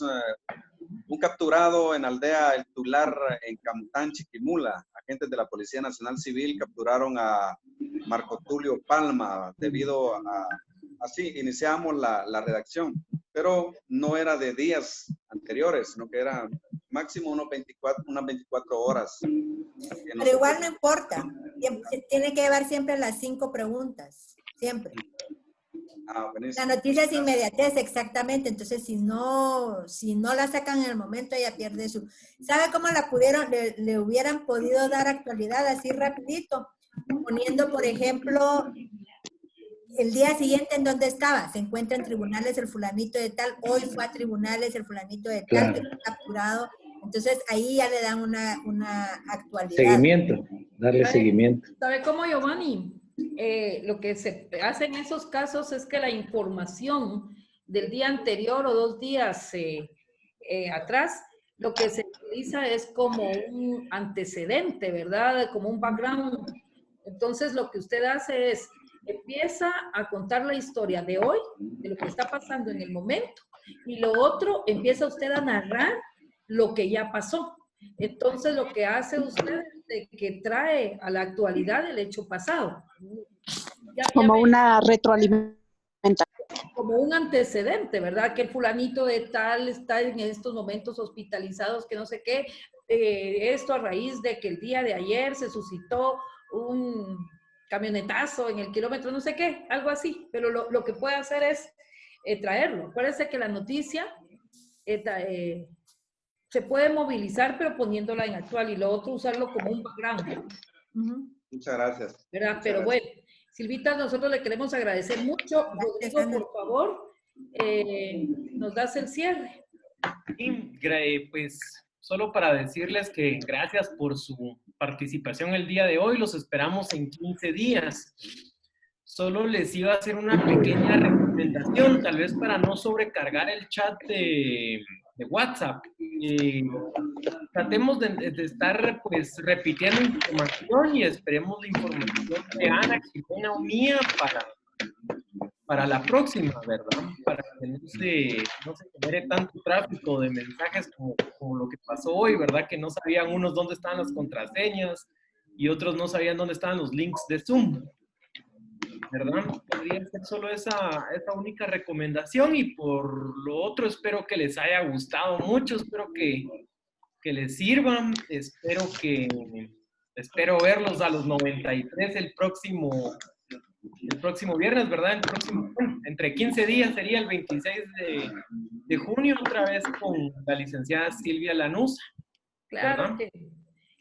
un capturado en aldea El Tular, en Camtán, Chiquimula. Agentes de la Policía Nacional Civil capturaron a Marco Tulio Palma debido a... Así iniciamos la redacción, pero no era de días anteriores, sino que era máximo unas 24 horas. Pero igual no importa, tiene que llevar siempre las 5 preguntas, siempre. La noticia es inmediatez, exactamente. Entonces, si no la sacan en el momento, ella pierde su... ¿Sabe cómo le hubieran podido dar actualidad así rapidito? Poniendo, por ejemplo, el día siguiente en dónde estaba. Se encuentra en tribunales el fulanito de tal, hoy fue a tribunales el fulanito de tal, que fue capturado. Entonces, ahí ya le dan una actualidad. Seguimiento, darle seguimiento. ¿Sabe cómo, Giovanni? Lo que se hace en esos casos es que la información del día anterior o 2 días atrás, lo que se utiliza es como un antecedente, ¿verdad? Como un background. Entonces, lo que usted hace es, empieza a contar la historia de hoy, de lo que está pasando en el momento, y lo otro, empieza usted a narrar lo que ya pasó. Entonces, lo que hace usted es que trae a la actualidad el hecho pasado. Como una retroalimentación. Como un antecedente, ¿verdad? Que el fulanito de tal está en estos momentos hospitalizados, que no sé qué. Esto a raíz de que el día de ayer se suscitó un camionetazo en el kilómetro, no sé qué, algo así. Pero lo que puede hacer es traerlo. Acuérdense que la noticia se puede movilizar, pero poniéndola en actual, y lo otro usarlo como un background. Muchas gracias. ¿Verdad? Muchas pero gracias. Bueno, Silvita, nosotros le queremos agradecer mucho. Rodrigo, por favor, nos das el cierre. Y, pues, solo para decirles que gracias por su participación el día de hoy. Los esperamos en 15 días. Solo les iba a hacer una pequeña recomendación, tal vez para no sobrecargar el chat de WhatsApp. Tratemos de estar pues repitiendo información y esperemos la información de Ana, Jimena o mía para la próxima, ¿verdad? Para que no se genere tanto tráfico de mensajes como lo que pasó hoy, ¿verdad? Que no sabían unos dónde estaban las contraseñas y otros no sabían dónde estaban los links de Zoom, ¿verdad? Podría ser solo esa única recomendación, y por lo otro espero que les haya gustado mucho, espero que les sirvan, espero verlos a los 93 el próximo viernes, ¿verdad? Entre 15 días sería el 26 de junio, otra vez con la licenciada Silvia Lanuza. Claro, ¿verdad? que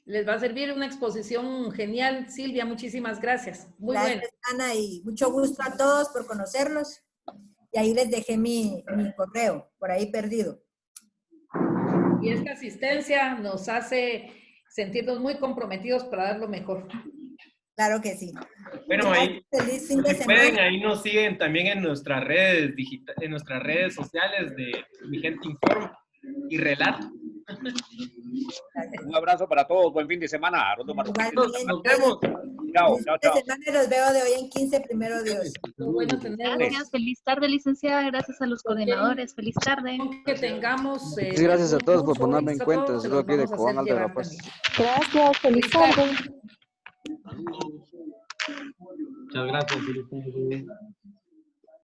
les va a servir una exposición genial. Silvia, muchísimas gracias. Muy gracias, bueno. Ana, y mucho gusto a todos por conocerlos. Y ahí les dejé mi correo, por ahí perdido. Y esta asistencia nos hace sentirnos muy comprometidos para dar lo mejor. Claro que sí. Bueno, ahí, feliz fin de si pueden, semana. ahí nos siguen también en nuestras redes en nuestras redes sociales de Mi Gente Informa y Relato. Un abrazo para todos, buen fin de semana. Nos vemos. Chao, chao, chao. Semana y los veo de hoy en 15, primero Dios. Bueno tenerlos. Gracias, feliz tarde, licenciada. Gracias a los coordinadores. Feliz tarde. Que tengamos. Sí, gracias a todos por ponerme en cuenta. Soy aquí de Cobán Alta de La Paz. Gracias, feliz tarde. Muchas gracias. Feliz tarde.